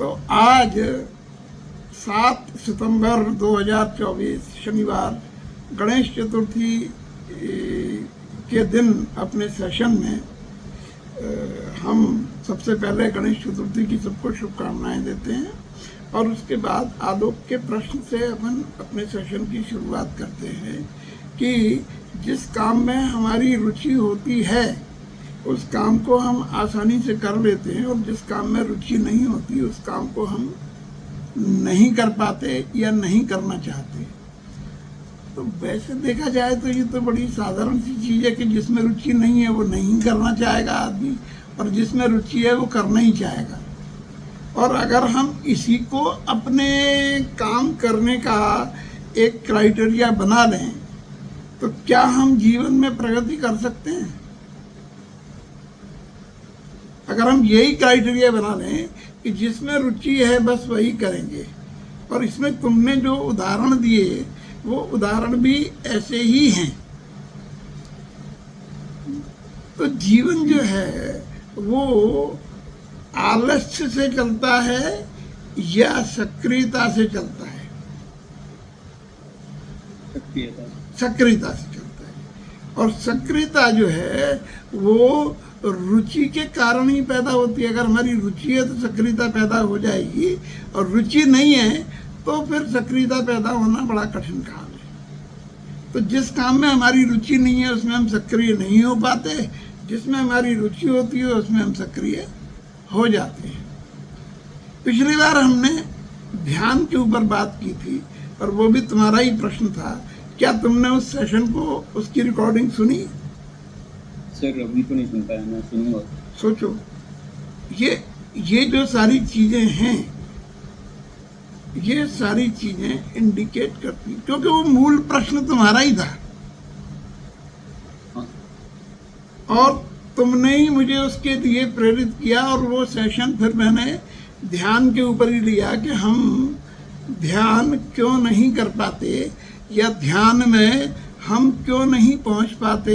तो आज 7 सितंबर 2024 शनिवार गणेश चतुर्थी के दिन अपने सेशन में हम सबसे पहले गणेश चतुर्थी की सबको शुभकामनाएं देते हैं और उसके बाद आलोक के प्रश्न से अपन अपने सेशन की शुरुआत करते हैं कि जिस काम में हमारी रुचि होती है उस काम को हम आसानी से कर लेते हैं और जिस काम में रुचि नहीं होती उस काम को हम नहीं कर पाते या नहीं करना चाहते। तो वैसे देखा जाए तो ये तो बड़ी साधारण सी चीज़ है कि जिसमें रुचि नहीं है वो नहीं करना चाहेगा आदमी और जिसमें रुचि है वो करना ही चाहेगा। और अगर हम इसी को अपने काम करने का एक क्राइटेरिया बना लें तो क्या हम जीवन में प्रगति कर सकते हैं? अगर हम यही क्राइटेरिया बना लें कि जिसमें रुचि है बस वही करेंगे, और इसमें तुमने जो उदाहरण दिए वो उदाहरण भी ऐसे ही हैं, तो जीवन जो है वो आलस्य से चलता है या सक्रियता से चलता है? सक्रियता से चलता है। और सक्रियता जो है वो रुचि के कारण ही पैदा होती है। अगर हमारी रुचि है तो सक्रियता पैदा हो जाएगी, और रुचि नहीं है तो फिर सक्रियता पैदा होना बड़ा कठिन काम है। तो जिस काम में हमारी रुचि नहीं है उसमें हम सक्रिय नहीं हो पाते, जिसमें हमारी रुचि होती है उसमें हम सक्रिय हो जाते हैं। पिछली बार हमने ध्यान के ऊपर बात की थी और वो भी तुम्हारा ही प्रश्न था। क्या तुमने उस सेशन को, उसकी रिकॉर्डिंग सुनी? सर अभी तो नहीं सुन पाया, मैं सुनूंगा। सोचो, ये जो सारी चीजें हैं ये सारी चीजें इंडिकेट करती, क्योंकि वो मूल प्रश्न तुम्हारा ही था। हाँ। और तुमने ही मुझे उसके लिए प्रेरित किया और वो सेशन फिर मैंने ध्यान के ऊपर ही लिया कि हम ध्यान क्यों नहीं कर पाते, या ध्यान में हम क्यों नहीं पहुंच पाते,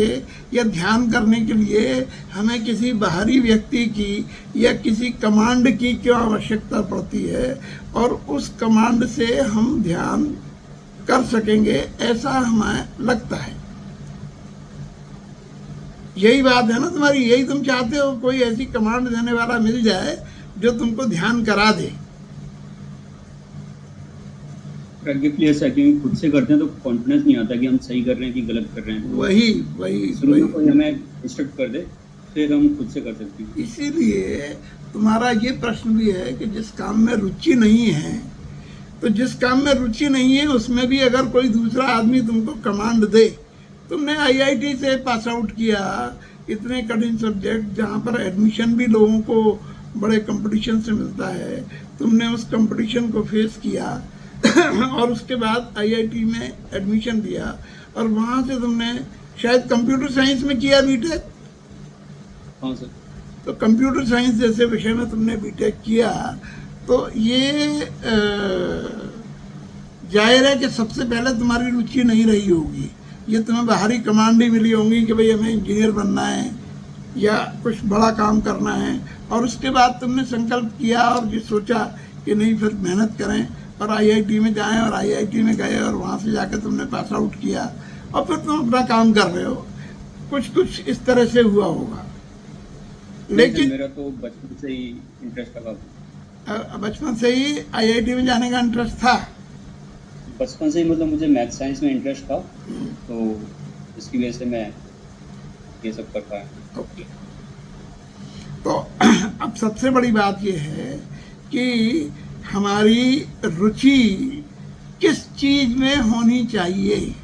या ध्यान करने के लिए हमें किसी बाहरी व्यक्ति की या किसी कमांड की क्यों आवश्यकता पड़ती है, और उस कमांड से हम ध्यान कर सकेंगे ऐसा हमें लगता है। यही बात है ना तुम्हारी, यही तुम चाहते हो, कोई ऐसी कमांड देने वाला मिल जाए जो तुमको ध्यान करा दे। प्रैक्टिकली ऐसा क्योंकि खुद से करते हैं तो कॉन्फिडेंस नहीं आता कि हम सही कर रहे हैं कि गलत कर रहे हैं। वही शुरू में कोई हमें इंस्ट्रक्ट कर दे फिर हम खुद से कर सकते हैं। इसीलिए तुम्हारा ये प्रश्न भी है कि जिस काम में रुचि नहीं है, तो जिस काम में रुचि नहीं है उसमें भी अगर कोई दूसरा आदमी तुमको कमांड दे, तुमने आईआईटी से पास आउट किया, इतने कठिन सब्जेक्ट जहाँ पर एडमिशन भी लोगों को बड़े कंपटीशन से मिलता है, तुमने उस कंपटीशन को फेस किया और उसके बाद आईआईटी में एडमिशन लिया और वहाँ से तुमने शायद कंप्यूटर साइंस में किया बीटेक। हाँ सर। तो कंप्यूटर साइंस जैसे विषय में तुमने बीटेक किया, तो ये जाहिर है कि सबसे पहले तुम्हारी रुचि नहीं रही होगी, ये तुम्हें बाहरी कमांड ही मिली होंगी कि भाई हमें इंजीनियर बनना है या कुछ बड़ा काम करना है, और उसके बाद तुमने संकल्प किया और ये सोचा कि नहीं फिर मेहनत करें और आईआईटी में जाएं, और आईआईटी में गए और वहाँ से जाकर तुमने पास आउट किया और फिर तुम अपना काम कर रहे हो। कुछ इस तरह से हुआ होगा। लेकिन मेरा तो बचपन से ही इंटरेस्ट था। बचपन से ही आईआईटी में जाने का इंटरेस्ट था? बचपन से ही मतलब मुझे मैथ साइंस में इंटरेस्ट था, तो इसकी वजह से मैं ये सब कर पाया। ओके। तो अब सबसे बड़ी बात ये है कि हमारी रुचि किस चीज में होनी चाहिए।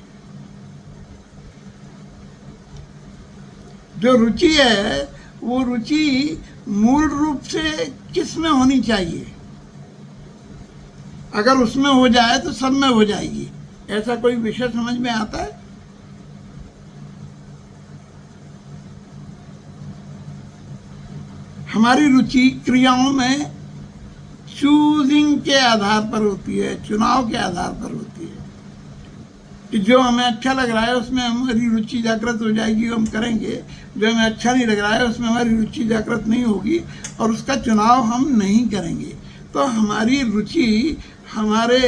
जो रुचि है वो रुचि मूल रूप से किस में होनी चाहिए? अगर उसमें हो जाए तो सब में हो जाएगी, ऐसा कोई विषय समझ में आता है? हमारी रुचि क्रियाओं में चूजिंग के आधार पर होती है, चुनाव के आधार पर होती है कि जो हमें अच्छा लग रहा है उसमें हमारी रुचि जागृत हो जाएगी, हम करेंगे। जो हमें अच्छा नहीं लग रहा है उसमें हमारी रुचि जागृत नहीं होगी और उसका चुनाव हम नहीं करेंगे। तो हमारी रुचि, हमारे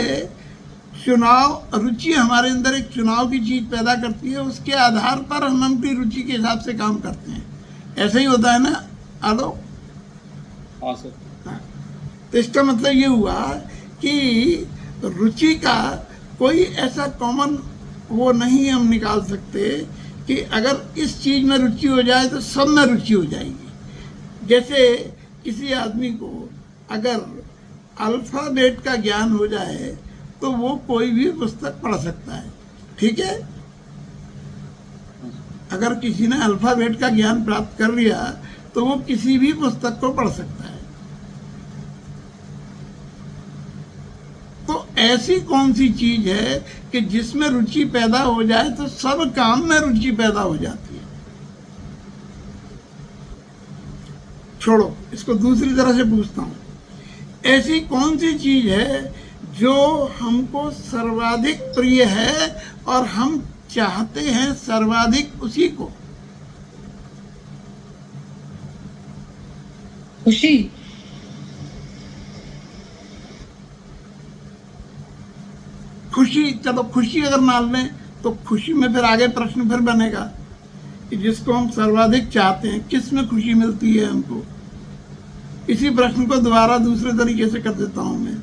रुचि हमारे अंदर एक चुनाव की चीज़ पैदा करती है, उसके आधार पर हम अपनी रुचि के हिसाब से काम करते हैं। ऐसा ही होता है ना आलोक? हाँ सर। हाँ। तो इसका मतलब ये हुआ कि रुचि का कोई ऐसा कॉमन वो नहीं हम निकाल सकते कि अगर इस चीज़ में रुचि हो जाए तो सब में रुचि हो जाएगी। जैसे किसी आदमी को अगर अल्फ़ाबेट का ज्ञान हो जाए तो वो कोई भी पुस्तक पढ़ सकता है, ठीक है? अगर किसी ने अल्फ़ाबेट का ज्ञान प्राप्त कर लिया तो वो किसी भी पुस्तक को पढ़ सकता है। तो ऐसी कौन सी चीज़ है कि जिसमें रुचि पैदा हो जाए तो सब काम में रुचि पैदा हो जाती है? छोड़ो, इसको दूसरी तरह से पूछता हूँ, ऐसी कौन सी चीज़ है जो हमको सर्वाधिक प्रिय है और हम चाहते हैं सर्वाधिक उसी को? खुशी। खुशी, चलो खुशी अगर मान लें तो खुशी में फिर आगे प्रश्न फिर बनेगा कि जिसको हम सर्वाधिक चाहते हैं किस में खुशी मिलती है हमको। इसी प्रश्न को दोबारा दूसरे तरीके से कर देता हूं मैं।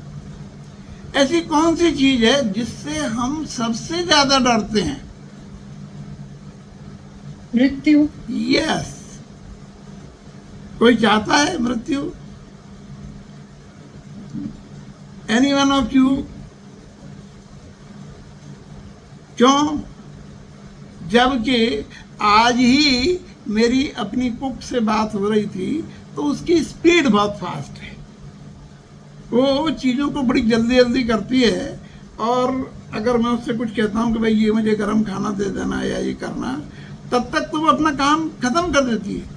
ऐसी कौन सी चीज है जिससे हम सबसे ज्यादा डरते हैं? मृत्यु। यस। कोई चाहता है मृत्यु? Any one of you? क्यों? जबकि आज ही मेरी अपनी कुक से बात हो रही थी तो उसकी स्पीड बहुत फास्ट है, वो चीज़ों को बड़ी जल्दी जल्दी करती है। और अगर मैं उससे कुछ कहता हूँ कि भाई ये मुझे गर्म खाना दे देना या ये करना, तब तक तो वो अपना काम खत्म कर देती है।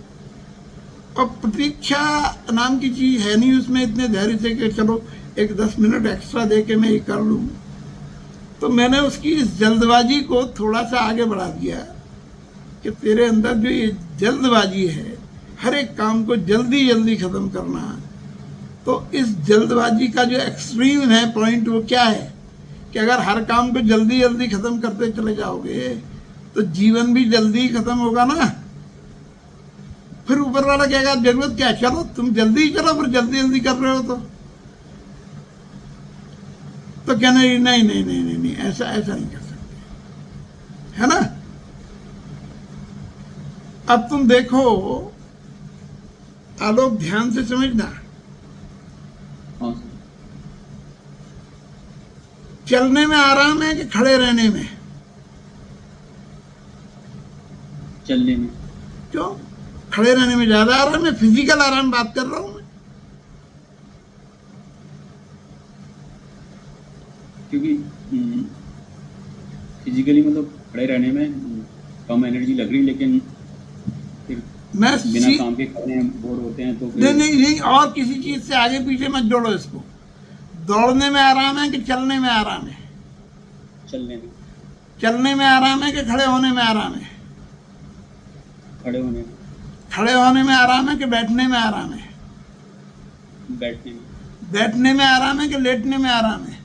और प्रतीक्षा नाम की चीज़ है नहीं उसमें इतने धैर्य से कि चलो एक 10 मिनट एक्स्ट्रा दे के मैं ये कर लूँ। तो मैंने उसकी इस जल्दबाजी को थोड़ा सा आगे बढ़ा दिया कि तेरे अंदर जो ये जल्दबाजी है, हर एक काम को जल्दी जल्दी ख़त्म करना, तो इस जल्दबाजी का जो एक्सट्रीम है पॉइंट वो क्या है कि अगर हर काम को जल्दी जल्दी ख़त्म करते चले जाओगे तो जीवन भी जल्दी ख़त्म होगा ना। फिर ऊपर वाला कहेगा जरूरत क्या, चलो तुम जल्दी चलो, फिर जल्दी जल्दी कर रहे हो तो कहना नहीं नहीं नहीं नहीं नहीं, नहीं ऐसा ऐसा नहीं कर सकते, है ना? अब तुम देखो आलोक, ध्यान से समझना, हाँ। चलने में आराम है कि खड़े रहने में? चलने में। क्यों? खड़े रहने में ज्यादा आराम है। फिजिकल आराम बात कर रहा हूं मैं। क्योंकि फिजिकली मतलब खड़े रहने में कम एनर्जी लग रही, लेकिन फिर मैं बिना काम के खड़े बोर होते हैं तो फिर... नहीं नहीं नहीं, और किसी चीज से आगे पीछे मत जोड़ो इसको। दौड़ने में आराम है कि चलने में आराम है? चलने में। चलने में आराम है कि खड़े होने में आराम है? खड़े होने में। खड़े होने में आराम है कि बैठने में आराम है? बैठने में। बैठने में आराम है कि लेटने में आराम है?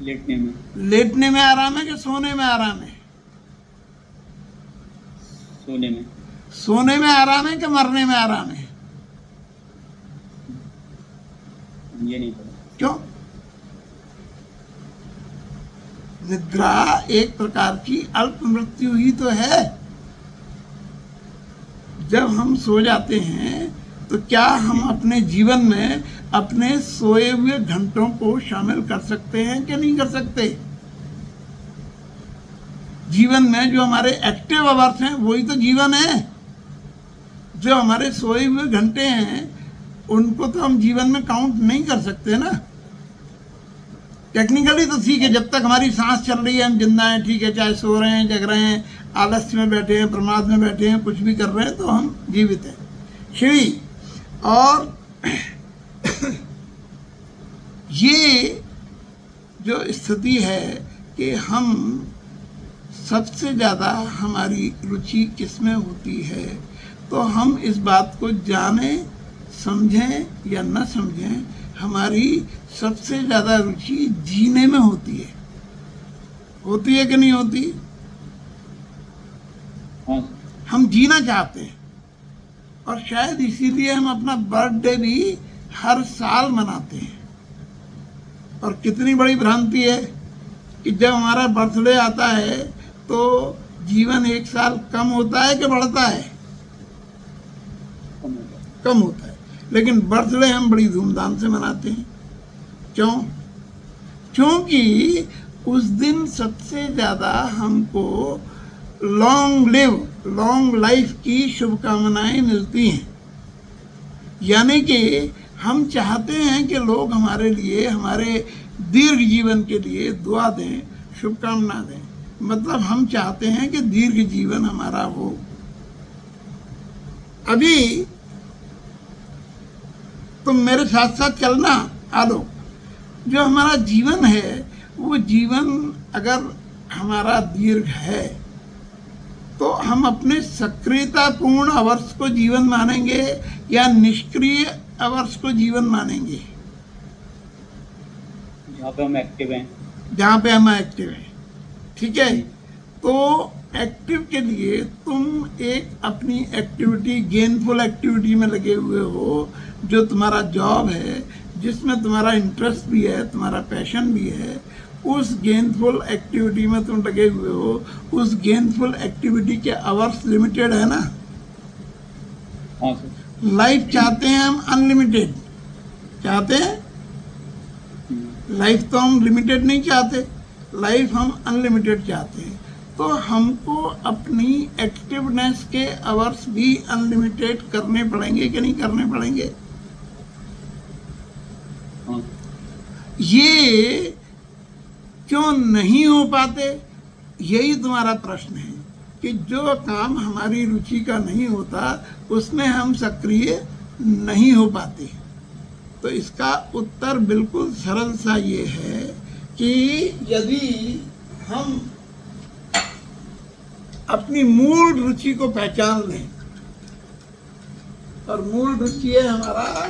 लेटने में। लेटने में आराम है कि सोने में आराम है? सोने में। सोने में आराम है कि मरने में आराम है? ये नहीं पता। क्यों? निद्रा एक प्रकार की अल्प मृत्यु ही तो है। जब हम सो जाते हैं तो क्या हम अपने जीवन में अपने सोए हुए घंटों को शामिल कर सकते हैं कि नहीं कर सकते? जीवन में जो हमारे एक्टिव आवर्स हैं वही तो जीवन है। जो हमारे सोए हुए घंटे हैं उनको तो हम जीवन में काउंट नहीं कर सकते ना। टेक्निकली तो ठीक है, जब तक हमारी सांस चल रही है हम जिंदा हैं, ठीक है, चाहे सो रहे हैं, जग रहे हैं, आलस्य में बैठे हैं, प्रमाद में बैठे हैं, कुछ भी कर रहे हैं, तो हम जीवित हैं। श्री और ये जो स्थिति है कि हम सबसे ज़्यादा हमारी रुचि किस में होती है, तो हम इस बात को जाने समझें या न समझें, हमारी सबसे ज़्यादा रुचि जीने में होती है कि नहीं होती? हाँ हम जीना चाहते हैं, और शायद इसीलिए हम अपना बर्थडे भी हर साल मनाते हैं। और कितनी बड़ी भ्रांति है कि जब हमारा बर्थडे आता है तो जीवन एक साल कम होता है कि बढ़ता है? कम हो गया। कम होता है। लेकिन बर्थडे हम बड़ी धूमधाम से मनाते हैं। क्यों? क्योंकि उस दिन सबसे ज़्यादा हमको लॉन्ग लाइफ की शुभकामनाएं मिलती हैं। यानी कि हम चाहते हैं कि लोग हमारे लिए, हमारे दीर्घ जीवन के लिए दुआ दें, शुभकामना दें। मतलब हम चाहते हैं कि दीर्घ जीवन हमारा हो। अभी तुम मेरे साथ साथ चलना, आलो। जो हमारा जीवन है, वो जीवन अगर हमारा दीर्घ है तो हम अपने सक्रियतापूर्ण अवर्ष को जीवन मानेंगे या निष्क्रिय अवर्ष को जीवन मानेंगे? जहाँ पे हम एक्टिव हैं। जहाँ पे हम एक्टिव हैं, ठीक है। तो एक्टिव के लिए तुम एक अपनी एक्टिविटी, गेनफुल एक्टिविटी में लगे हुए हो, जो तुम्हारा जॉब है, जिसमें तुम्हारा इंटरेस्ट भी है, तुम्हारा पैशन भी है। उस गेनफुल एक्टिविटी में तुम लगे हुए हो। उस गेनफुल एक्टिविटी के आवर्स लिमिटेड है ना? हाँ सर। लाइफ चाहते हैं हम अनलिमिटेड, चाहते हैं। लाइफ तो हम लिमिटेड नहीं चाहते, लाइफ हम अनलिमिटेड चाहते हैं। तो हमको अपनी एक्टिवनेस के आवर्स भी अनलिमिटेड करने पड़ेंगे कि नहीं करने पड़ेंगे? हाँ। ये क्यों नहीं हो पाते? यही तुम्हारा प्रश्न है कि जो काम हमारी रुचि का नहीं होता उसमें हम सक्रिय नहीं हो पाते। तो इसका उत्तर बिल्कुल सरल सा ये है कि यदि हम अपनी मूल रुचि को पहचान लें, और मूल रुचि है हमारा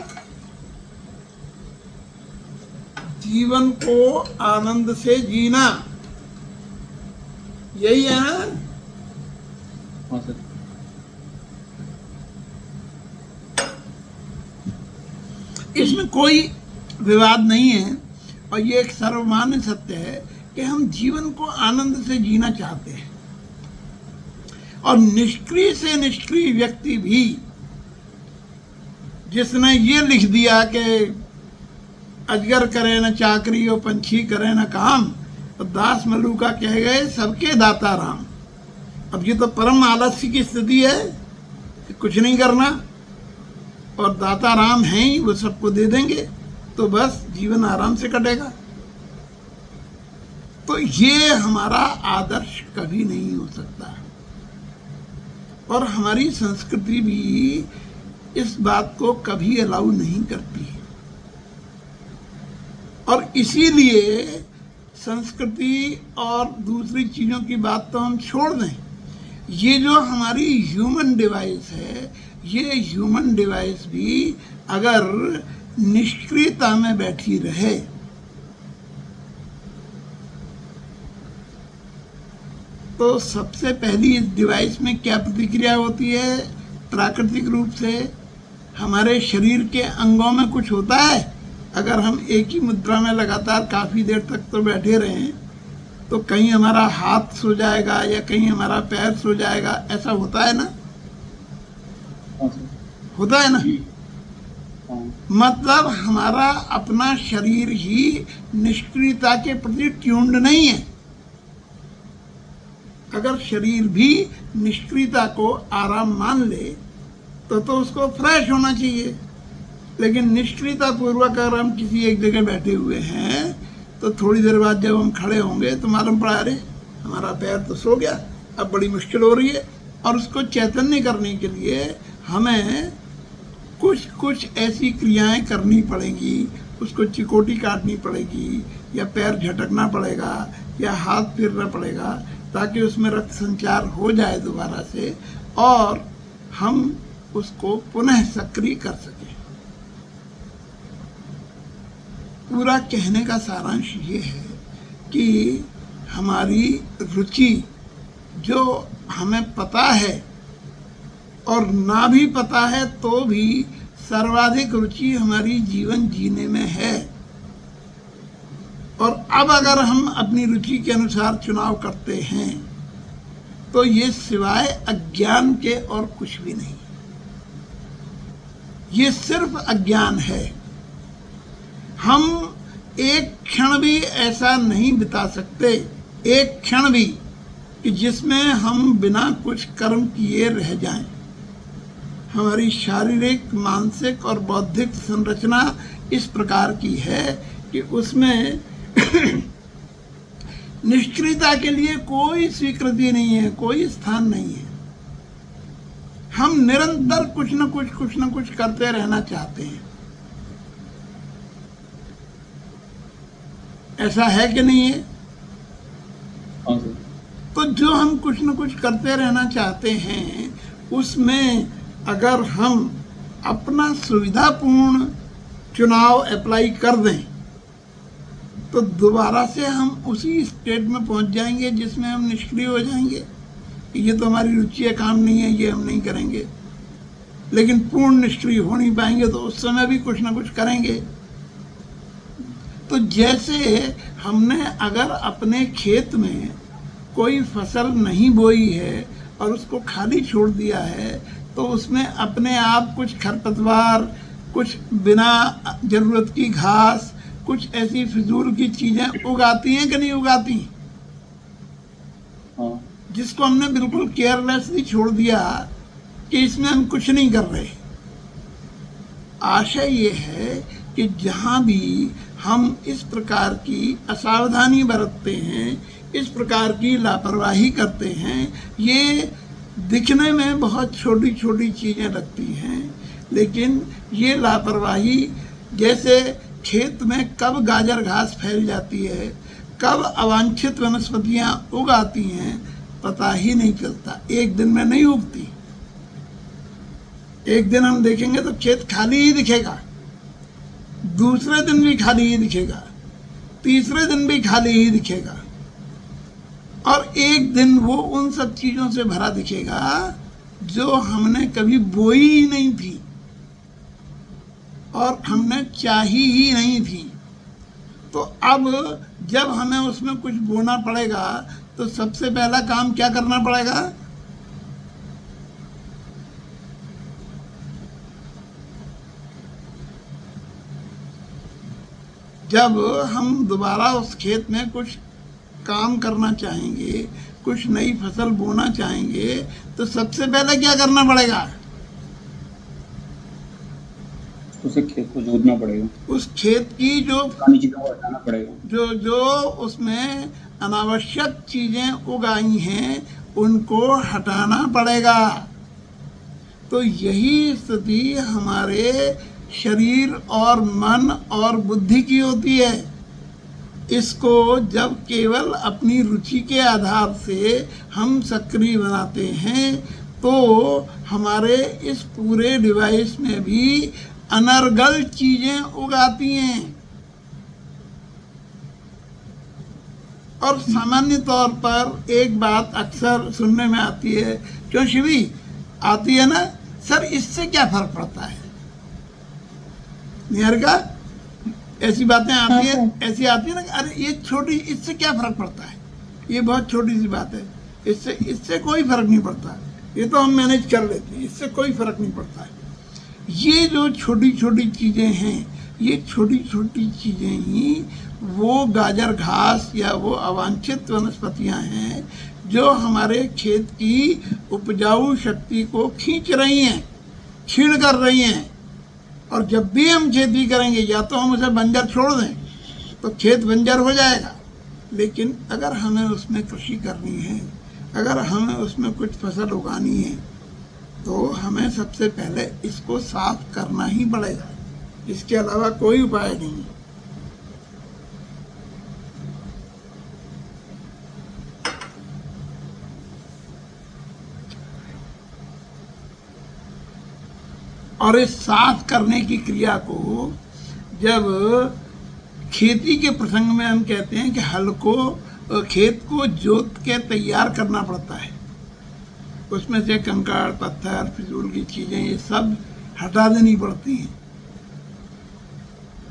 जीवन को आनंद से जीना, यही है ना? हाँ सर। इसमें कोई विवाद नहीं है, और ये एक सर्वमान्य सत्य है कि हम जीवन को आनंद से जीना चाहते हैं। और निष्क्रिय से निष्क्रिय व्यक्ति भी, जिसने ये लिख दिया कि अजगर करे न चाकरी और पंछी करे न काम, तो दास मलूका कह गए सबके दाता राम। अब ये तो परम आलस्य की स्थिति है कि कुछ नहीं करना, और दाता राम हैं ही, वो सबको दे देंगे, तो बस जीवन आराम से कटेगा। तो ये हमारा आदर्श कभी नहीं हो सकता। और हमारी संस्कृति भी इस बात को कभी अलाउ नहीं करती। और इसीलिए संस्कृति और दूसरी चीज़ों की बात तो हम छोड़ दें, ये जो हमारी ह्यूमन डिवाइस है, ये ह्यूमन डिवाइस भी अगर निष्क्रियता में बैठी रहे तो सबसे पहली इस डिवाइस में क्या प्रतिक्रिया होती है? प्राकृतिक रूप से हमारे शरीर के अंगों में कुछ होता है। अगर हम एक ही मुद्रा में लगातार काफ़ी देर तक तो बैठे रहें तो कहीं हमारा हाथ सो जाएगा या कहीं हमारा पैर सो जाएगा, ऐसा होता है ना? होता है ना? मतलब हमारा अपना शरीर ही निष्क्रियता के प्रति ट्यून्ड नहीं है। अगर शरीर भी निष्क्रियता को आराम मान ले तो उसको फ्रेश होना चाहिए। लेकिन निष्क्रियता पूर्वक अगर हम किसी एक जगह बैठे हुए हैं तो थोड़ी देर बाद जब हम खड़े होंगे तो मालूम पड़ा, अरे हमारा पैर तो सो गया, अब बड़ी मुश्किल हो रही है। और उसको चैतन्य करने के लिए हमें कुछ ऐसी क्रियाएं करनी पड़ेंगी। उसको चिकोटी काटनी पड़ेगी, या पैर झटकना पड़ेगा, या हाथ फेरना पड़ेगा, ताकि उसमें रक्त संचार हो जाए दोबारा से और हम उसको पुनः सक्रिय कर सकें। पूरा कहने का सारांश ये है कि हमारी रुचि जो हमें पता है और ना भी पता है तो भी सर्वाधिक रुचि हमारी जीवन जीने में है। और अब अगर हम अपनी रुचि के अनुसार चुनाव करते हैं तो ये सिवाय अज्ञान के और कुछ भी नहीं, ये सिर्फ अज्ञान है। हम एक क्षण भी ऐसा नहीं बिता सकते, एक क्षण भी, कि जिसमें हम बिना कुछ कर्म किए रह जाएं। हमारी शारीरिक, मानसिक और बौद्धिक संरचना इस प्रकार की है कि उसमें निष्क्रियता के लिए कोई स्वीकृति नहीं है, कोई स्थान नहीं है। हम निरंतर कुछ न कुछ करते रहना चाहते हैं। ऐसा है कि नहीं है? हाँ सर। तो जो हम कुछ न कुछ करते रहना चाहते हैं, उसमें अगर हम अपना सुविधापूर्ण चुनाव अप्लाई कर दें तो दोबारा से हम उसी स्टेट में पहुंच जाएंगे जिसमें हम निष्क्रिय हो जाएंगे। ये तो हमारी रुचि का काम नहीं है, ये हम नहीं करेंगे। लेकिन पूर्ण निष्क्रिय हो नहीं पाएंगे तो उस समय भी कुछ ना कुछ करेंगे। तो जैसे हमने अगर अपने खेत में कोई फसल नहीं बोई है और उसको खाली छोड़ दिया है तो उसमें अपने आप कुछ खरपतवार, कुछ बिना जरूरत की घास, कुछ ऐसी फिजूल की चीजें उगाती हैं कि नहीं उगाती? हाँ। जिसको हमने बिल्कुल केयरलेसली छोड़ दिया कि इसमें हम कुछ नहीं कर रहे। आशय ये है कि जहाँ भी हम इस प्रकार की असावधानी बरतते हैं, इस प्रकार की लापरवाही करते हैं, ये दिखने में बहुत छोटी छोटी चीज़ें लगती हैं, लेकिन ये लापरवाही जैसे खेत में कब गाजर घास फैल जाती है, कब अवांछित वनस्पतियाँ उग आती हैं, पता ही नहीं चलता। एक दिन में नहीं उगती। एक दिन हम देखेंगे तो खेत खाली ही दिखेगा, दूसरे दिन भी खाली ही दिखेगा, तीसरे दिन भी खाली ही दिखेगा, और एक दिन वो उन सब चीज़ों से भरा दिखेगा जो हमने कभी बोई ही नहीं थी और हमने चाही ही नहीं थी। तो अब जब हमें उसमें कुछ बोना पड़ेगा तो सबसे पहला काम क्या करना पड़ेगा? जब हम दोबारा उस खेत में कुछ काम करना चाहेंगे, कुछ नई फसल बोना चाहेंगे, तो सबसे पहले क्या करना पड़ेगा? उसे खेत को जोतना पड़ेगा, उस खेत की जो पुरानी चीजों को हटाना पड़ेगा, जो उसमें अनावश्यक चीजें उगाई हैं उनको हटाना पड़ेगा। तो यही स्थिति हमारे शरीर और मन और बुद्धि की होती है। इसको जब केवल अपनी रुचि के आधार से हम सक्रिय बनाते हैं तो हमारे इस पूरे डिवाइस में भी अनर्गल चीजें उगाती हैं। और सामान्य तौर पर एक बात अक्सर सुनने में आती है, क्यों शिवी आती है ना, सर इससे क्या फर्क पड़ता है? निहारिका, ऐसी बातें आती हैं, ऐसी आती है ना, अरे ये छोटी, इससे क्या फर्क पड़ता है, ये बहुत छोटी सी बात है, इससे कोई फर्क नहीं पड़ता, ये तो हम मैनेज कर लेते हैं, इससे कोई फर्क नहीं पड़ता है। ये जो छोटी छोटी चीज़ें हैं, ये छोटी छोटी चीज़ें ही वो गाजर घास या वो अवांछित वनस्पतियां हैं जो हमारे खेत की उपजाऊ शक्ति को खींच रही हैं, क्षीण कर रही हैं। और जब भी हम खेती करेंगे, या तो हम उसे बंजर छोड़ दें तो खेत बंजर हो जाएगा, लेकिन अगर हमें उसमें कृषि करनी है, अगर हमें उसमें कुछ फसल उगानी है, तो हमें सबसे पहले इसको साफ करना ही पड़ेगा। इसके अलावा कोई उपाय नहीं है। और इस साफ करने की क्रिया को जब खेती के प्रसंग में हम कहते हैं कि हल को खेत को जोत के तैयार करना पड़ता है, उसमें से कंकड़ पत्थर फिजूल की चीज़ें ये सब हटा देनी पड़ती हैं।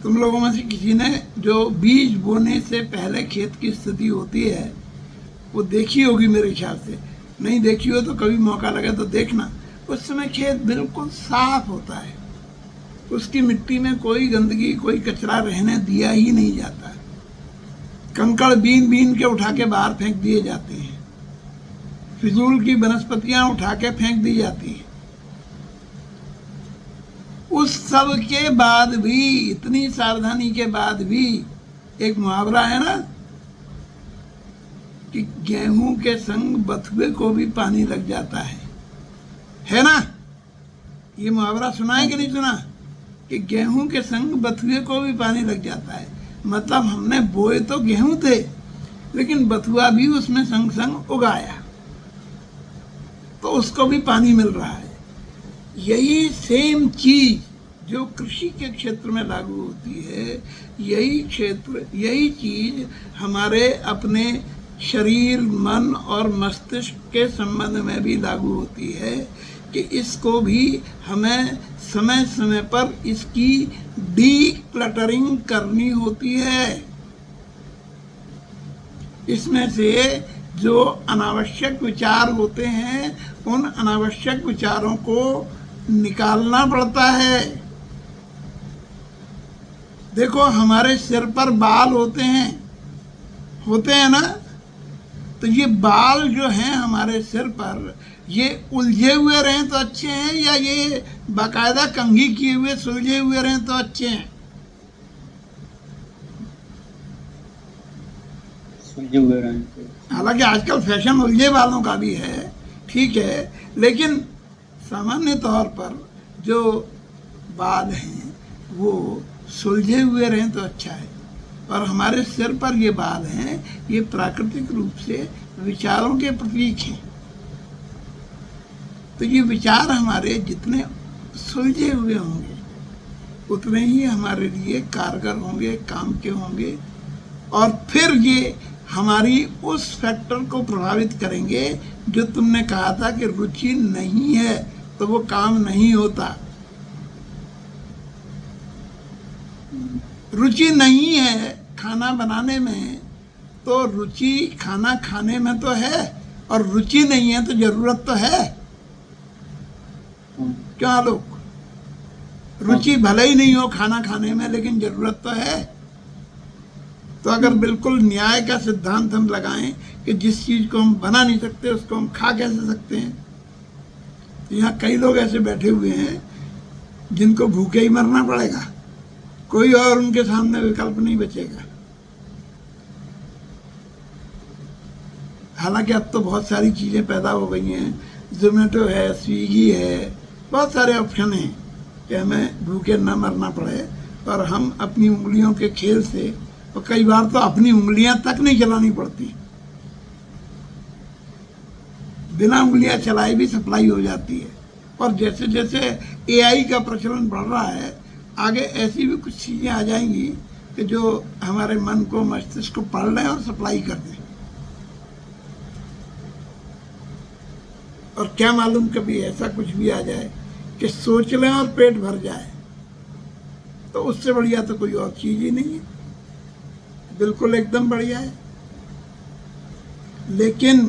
तुम लोगों में से किसी ने जो बीज बोने से पहले खेत की स्थिति होती है वो देखी होगी मेरे ख्याल से, नहीं देखी हो तो कभी मौका लगे तो देखना। उस समय खेत बिल्कुल साफ होता है, उसकी मिट्टी में कोई गंदगी कोई कचरा रहने दिया ही नहीं जाता। कंकड़ बीन बीन के उठा के बाहर फेंक दिए जाते हैं, फिजूल की वनस्पतियां उठा के फेंक दी जाती हैं। उस सब के बाद भी, इतनी सावधानी के बाद भी, एक मुहावरा है ना कि गेहूं के संग बथुए को भी पानी लग जाता है ना? ये मुहावरा सुना है कि नहीं सुना? कि गेहूं के संग बथुए को भी पानी लग जाता है। मतलब हमने बोए तो गेहूं थे, लेकिन बथुआ भी उसमें संग संग उगाया, तो उसको भी पानी मिल रहा है। यही सेम चीज जो कृषि के क्षेत्र में लागू होती है, यही चीज हमारे अपने शरीर मन और मस्तिष्क के संबंध में भी लागू होती है कि इसको भी हमें समय समय पर इसकी डीक्लटरिंग करनी होती है। इसमें से जो अनावश्यक विचार होते हैं उन अनावश्यक विचारों को निकालना पड़ता है। देखो हमारे सिर पर बाल होते हैं ना, तो ये बाल जो हैं हमारे सिर पर, ये उलझे हुए रहें तो अच्छे हैं या ये बाकायदा कंघी किए हुए सुलझे हुए रहें तो अच्छे हैं? सुलझे हुए रहें। हालांकि आजकल फैशन उलझे बालों का भी है, ठीक है, लेकिन सामान्य तौर पर जो बाल हैं वो सुलझे हुए रहें तो अच्छा है। और हमारे सिर पर ये बाल हैं, ये प्राकृतिक रूप से विचारों के प्रतीक हैं। तो ये विचार हमारे जितने सुलझे हुए होंगे उतने ही हमारे लिए कारगर होंगे, काम के होंगे, और फिर ये हमारी उस फैक्टर को प्रभावित करेंगे जो तुमने कहा था कि रुचि नहीं है तो वो काम नहीं होता। रुचि नहीं है खाना बनाने में तो रुचि खाना खाने में तो है, और रुचि नहीं है तो जरूरत तो है। क्या लोग, रुचि भले ही नहीं हो खाना खाने में लेकिन जरूरत तो है। तो अगर बिल्कुल न्याय का सिद्धांत हम लगाएं कि जिस चीज को हम बना नहीं सकते उसको हम खा कैसे सकते हैं, तो यहाँ कई लोग ऐसे बैठे हुए हैं जिनको भूखे ही मरना पड़ेगा, कोई और उनके सामने विकल्प नहीं बचेगा। हालांकि अब तो बहुत सारी चीज़ें पैदा हो गई हैं, जोमेटो है, स्विगी है, बहुत सारे ऑप्शन हैं कि हमें भूखे न मरना पड़े, और हम अपनी उंगलियों के खेल से, और कई बार तो अपनी उंगलियां तक नहीं चलानी पड़ती, बिना उंगलियां चलाए भी सप्लाई हो जाती है। और जैसे जैसे एआई का प्रचलन बढ़ रहा है, आगे ऐसी भी कुछ चीज़ें आ जाएंगी कि जो हमारे मन को मस्तिष्क को पढ़ लें और सप्लाई कर दें। और क्या मालूम कभी ऐसा कुछ भी आ जाए कि सोच लें और पेट भर जाए, तो उससे बढ़िया तो कोई और चीज़ ही नहीं है, बिल्कुल एकदम बढ़िया है। लेकिन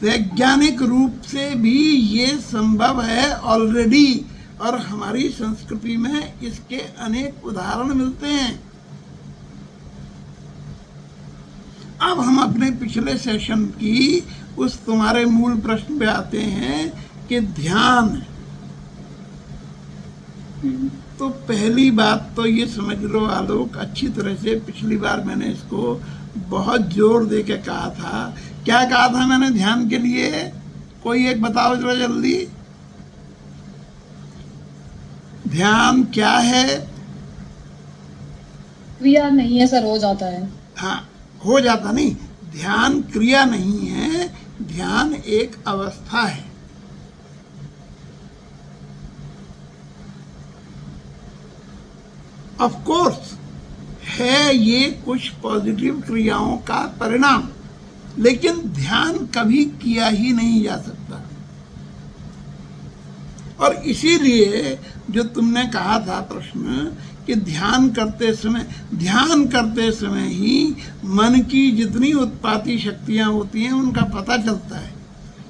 वैज्ञानिक रूप से भी ये संभव है ऑलरेडी, और हमारी संस्कृति में इसके अनेक उदाहरण मिलते हैं। अब हम अपने पिछले सेशन की उस तुम्हारे मूल प्रश्न पे आते हैं कि ध्यान। तो पहली बात तो ये समझ लो आलोक अच्छी तरह से, पिछली बार मैंने इसको बहुत जोर दे के कहा था। क्या कहा था मैंने ध्यान के लिए? कोई एक बताओ जरा जल्दी। ध्यान क्या है? क्रिया नहीं है सर, हो जाता है। हाँ, हो जाता नहीं, ध्यान क्रिया नहीं है, ध्यान एक अवस्था है। ऑफ कोर्स है ये कुछ पॉजिटिव क्रियाओं का परिणाम, लेकिन ध्यान कभी किया ही नहीं जा सकता। और इसीलिए जो तुमने कहा था प्रश्न कि ध्यान करते समय ही मन की जितनी उत्पाती शक्तियां होती हैं उनका पता चलता है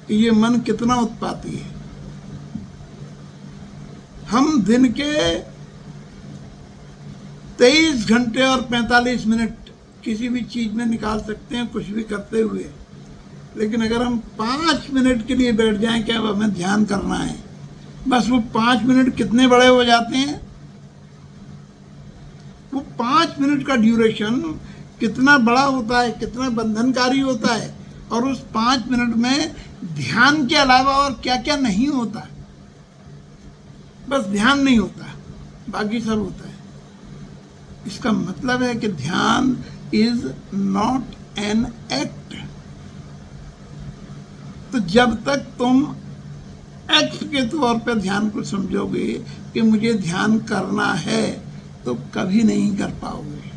कि ये मन कितना उत्पाती है। हम दिन के 23 घंटे और 45 मिनट किसी भी चीज में निकाल सकते हैं कुछ भी करते हुए, लेकिन अगर हम 5 मिनट के लिए बैठ जाएं कि अब हमें ध्यान करना है, बस वो 5 मिनट कितने बड़े हो जाते हैं। वो 5 मिनट का ड्यूरेशन कितना बड़ा होता है, कितना बंधनकारी होता है। और उस 5 मिनट में ध्यान के अलावा और क्या क्या नहीं होता। बस ध्यान नहीं होता, बाकी सब होता है। इसका मतलब है कि ध्यान इज नॉट एन एक्ट। तो जब तक तुम एक्ट के तौर पर ध्यान को समझोगे कि मुझे ध्यान करना है, तो कभी नहीं कर पाओगे।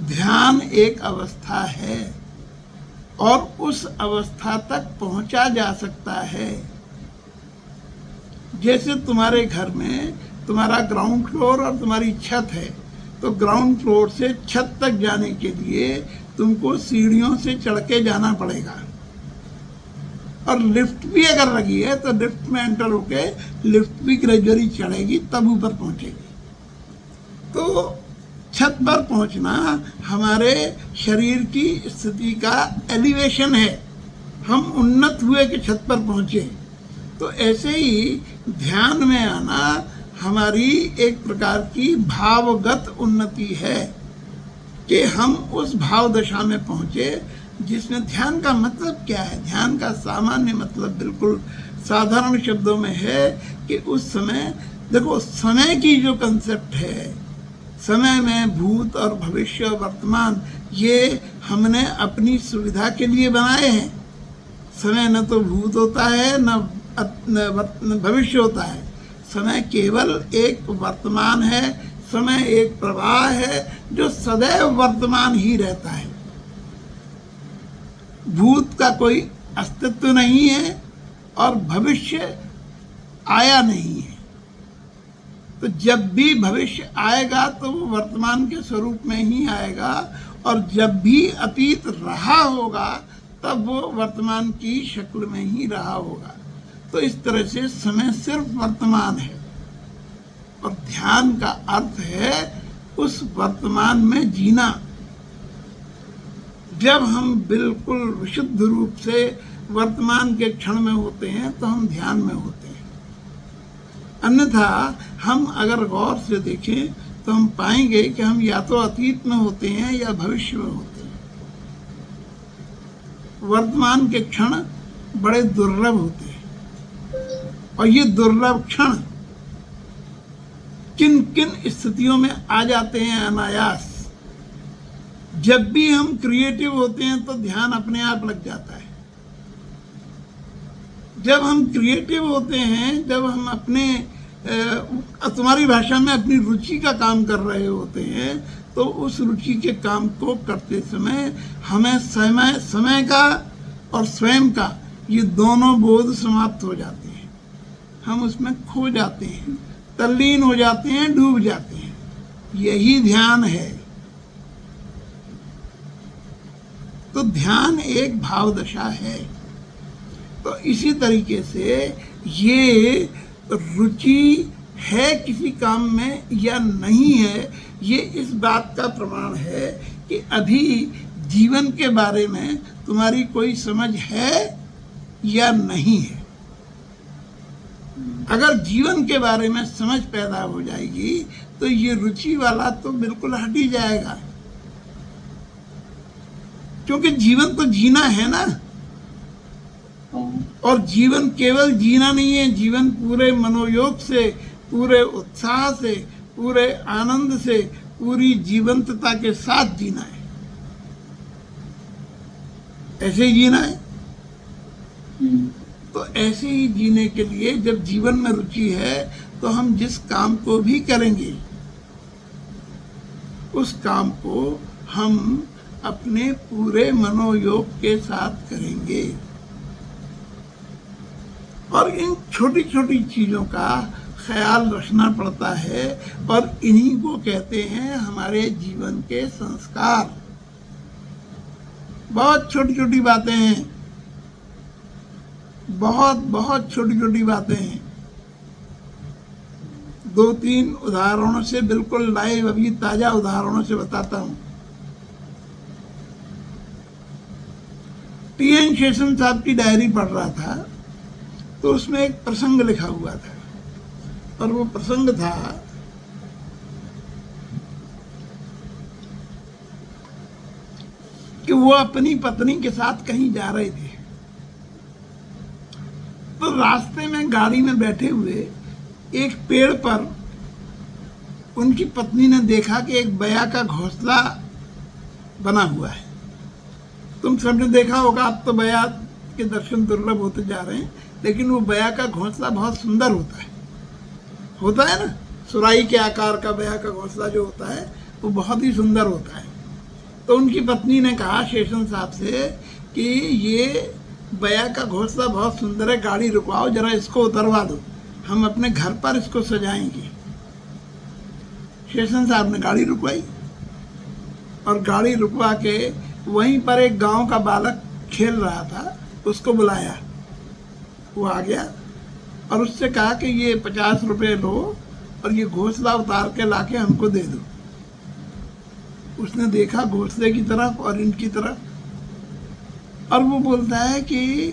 ध्यान एक अवस्था है और उस अवस्था तक पहुंचा जा सकता है। जैसे तुम्हारे घर में तुम्हारा ग्राउंड फ्लोर और तुम्हारी छत है, तो ग्राउंड फ्लोर से छत तक जाने के लिए तुमको सीढ़ियों से चढ़ के जाना पड़ेगा। और लिफ्ट भी अगर लगी है तो लिफ्ट में एंटर होके लिफ्ट भी ग्रेजुअली चढ़ेगी, तब ऊपर पहुंचेगी। तो छत पर पहुंचना हमारे शरीर की स्थिति का एलिवेशन है। हम उन्नत हुए कि छत पर पहुंचे। तो ऐसे ही ध्यान में आना हमारी एक प्रकार की भावगत उन्नति है कि हम उस भाव दशा में पहुंचे जिसमें ध्यान का मतलब क्या है। ध्यान का सामान्य मतलब बिल्कुल साधारण शब्दों में है कि उस समय, देखो समय की जो कंसेप्ट है, समय में भूत और भविष्य और वर्तमान, ये हमने अपनी सुविधा के लिए बनाए हैं। समय न तो भूत होता है न भविष्य होता है। समय केवल एक वर्तमान है। समय एक प्रवाह है जो सदैव वर्तमान ही रहता है। भूत का कोई अस्तित्व नहीं है और भविष्य आया नहीं है। तो जब भी भविष्य आएगा तो वो वर्तमान के स्वरूप में ही आएगा, और जब भी अतीत रहा होगा तब वो वर्तमान की शक्ल में ही रहा होगा। तो इस तरह से समय सिर्फ वर्तमान है, और ध्यान का अर्थ है उस वर्तमान में जीना। जब हम बिल्कुल विशुद्ध रूप से वर्तमान के क्षण में होते हैं तो हम ध्यान में होते हैं। अन्यथा हम अगर गौर से देखें तो हम पाएंगे कि हम या तो अतीत में होते हैं या भविष्य में होते हैं। वर्तमान के क्षण बड़े दुर्लभ होते हैं, और ये दुर्लभ क्षण किन किन स्थितियों में आ जाते हैं अनायास। जब भी हम क्रिएटिव होते हैं तो ध्यान अपने आप लग जाता है। जब हम क्रिएटिव होते हैं, जब हम अपने तुम्हारी भाषा में अपनी रुचि का काम कर रहे होते हैं, तो उस रुचि के काम को करते समय हमें समय का और स्वयं का ये दोनों बोध समाप्त हो जाते हैं। हम उसमें खो जाते हैं, तल्लीन हो जाते हैं, डूब जाते हैं। यही ध्यान है। तो ध्यान एक भाव दशा है। तो इसी तरीके से ये रुचि है किसी काम में या नहीं है, ये इस बात का प्रमाण है कि अभी जीवन के बारे में तुम्हारी कोई समझ है या नहीं है। अगर जीवन के बारे में समझ पैदा हो जाएगी तो ये रुचि वाला तो बिल्कुल हट ही जाएगा, क्योंकि जीवन तो जीना है ना। और जीवन केवल जीना नहीं है, जीवन पूरे मनोयोग से, पूरे उत्साह से, पूरे आनंद से, पूरी जीवंतता के साथ जीना है। ऐसे ही जीना है। तो ऐसे ही जीने के लिए जब जीवन में रुचि है तो हम जिस काम को भी करेंगे उस काम को हम अपने पूरे मनोयोग के साथ करेंगे। और इन छोटी छोटी चीज़ों का ख्याल रखना पड़ता है और इन्हीं को कहते हैं हमारे जीवन के संस्कार। बहुत छोटी छोटी बातें हैं, बहुत बहुत छोटी छोटी बातें हैं। 2-3 उदाहरणों से, बिल्कुल लाइव अभी ताजा उदाहरणों से बताता हूं। टी.एन. शेषन साहब की डायरी पढ़ रहा था तो उसमें एक प्रसंग लिखा हुआ था, और वो प्रसंग था कि वो अपनी पत्नी के साथ कहीं जा रहे थे, तो रास्ते में गाड़ी में बैठे हुए एक पेड़ पर उनकी पत्नी ने देखा कि एक बया का घोंसला बना हुआ है। तुम सबने देखा होगा, अब तो बया के दर्शन दुर्लभ होते जा रहे हैं, लेकिन वो बया का घोंसला बहुत सुंदर होता है ना। सुराही के आकार का बया का घोंसला जो होता है वो बहुत ही सुंदर होता है। तो उनकी पत्नी ने कहा शेषन साहब से कि ये बया का घोंसला बहुत सुंदर है, गाड़ी रुकवाओ, जरा इसको उतरवा दो, हम अपने घर पर इसको सजाएंगे। शेषन साहब ने गाड़ी रुकवाई और गाड़ी रुकवा के वहीं पर एक गांव का बालक खेल रहा था, उसको बुलाया। वो आ गया और उससे कहा कि ये 50 रुपये लो और ये घोंसला उतार के लाके हमको दे दो। उसने देखा घोंसले की तरफ और इनकी तरफ, और वो बोलता है कि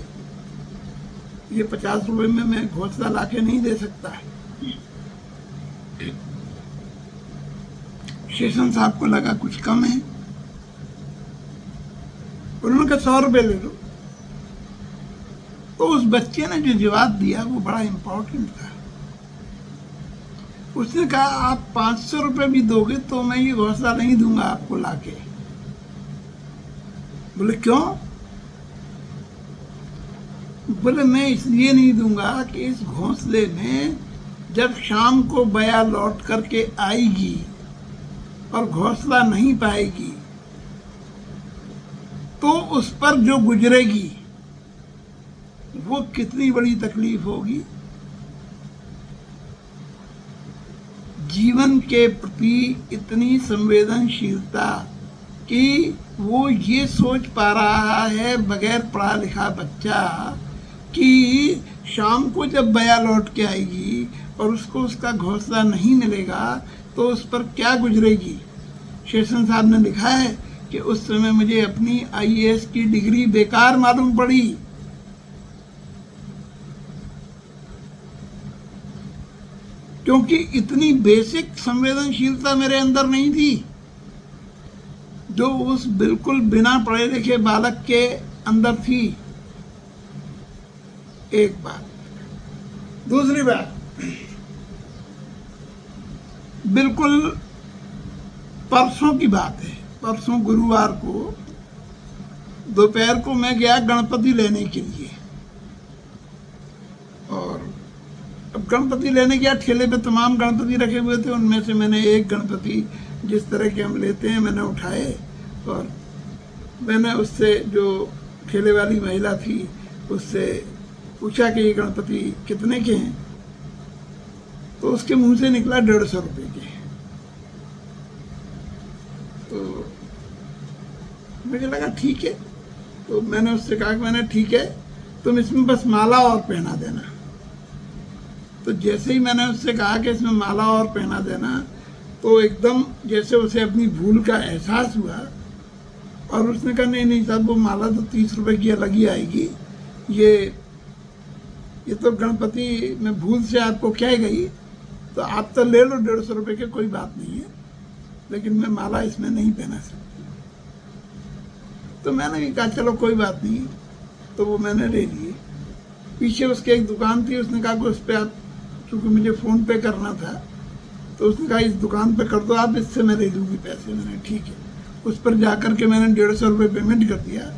ये 50 रुपये में मैं घोंसला लाके नहीं दे सकता। शेषन साहब को लगा कुछ कम है, उन्होंने कहा 100 रुपये ले लो। तो उस बच्चे ने जो जवाब दिया वो बड़ा इम्पोर्टेंट था। उसने कहा आप 500 रुपये भी दोगे तो मैं ये घोंसला नहीं दूंगा आपको लाके। बोले क्यों? बोले मैं इसलिए नहीं दूंगा कि इस घोंसले में जब शाम को बया लौट करके आएगी और घोंसला नहीं पाएगी तो उस पर जो गुजरेगी वो कितनी बड़ी तकलीफ होगी। जीवन के प्रति इतनी संवेदनशीलता कि वो ये सोच पा रहा है बगैर पढ़ा लिखा बच्चा कि शाम को जब बया लौट के आएगी और उसको उसका घोंसला नहीं मिलेगा तो उस पर क्या गुजरेगी। शेषन साहब ने लिखा है कि उस समय मुझे अपनी IAS की डिग्री बेकार मालूम पड़ी। क्योंकि इतनी बेसिक संवेदनशीलता मेरे अंदर नहीं थी जो उस बिल्कुल बिना पढ़े लिखे बालक के अंदर थी। एक बात। दूसरी बात, बिल्कुल परसों की बात है, परसों गुरुवार को दोपहर को मैं गया गणपति लेने के लिए, और अब गणपति लेने गया, ठेले पे तमाम गणपति रखे हुए थे, उनमें से मैंने एक गणपति जिस तरह के हम लेते हैं मैंने उठाए और मैंने उससे, जो ठेले वाली महिला थी, उससे पूछा कि ये गणपति कितने के हैं, तो उसके मुंह से निकला 150 रुपये के। तो मुझे लगा ठीक है, तो मैंने उससे कहा कि मैंने ठीक है तुम इसमें बस माला और पहना देना। तो जैसे ही मैंने उससे कहा कि इसमें माला और पहना देना, तो एकदम जैसे उसे अपनी भूल का एहसास हुआ और उसने कहा नहीं नहीं साहब, वो माला तो 30 रुपये की अलग ही आएगी, ये तो गणपति में भूल से आपको कह गई, तो आप तो ले लो 150 रुपये के, कोई बात नहीं है, लेकिन मैं माला इसमें नहीं पहना सकती। तो मैंने भी कहा चलो कोई बात नहीं, तो वो मैंने ले लिए। पीछे उसके एक दुकान थी, उसने कहा कि उस पर आप, चूँकि मुझे फ़ोन पे करना था, तो उसने कहा इस दुकान पे कर दो आप, इससे मैं ले लूँगी पैसे। मैंने ठीक है, उस पर जा कर के मैंने 150 रुपये पेमेंट कर दिया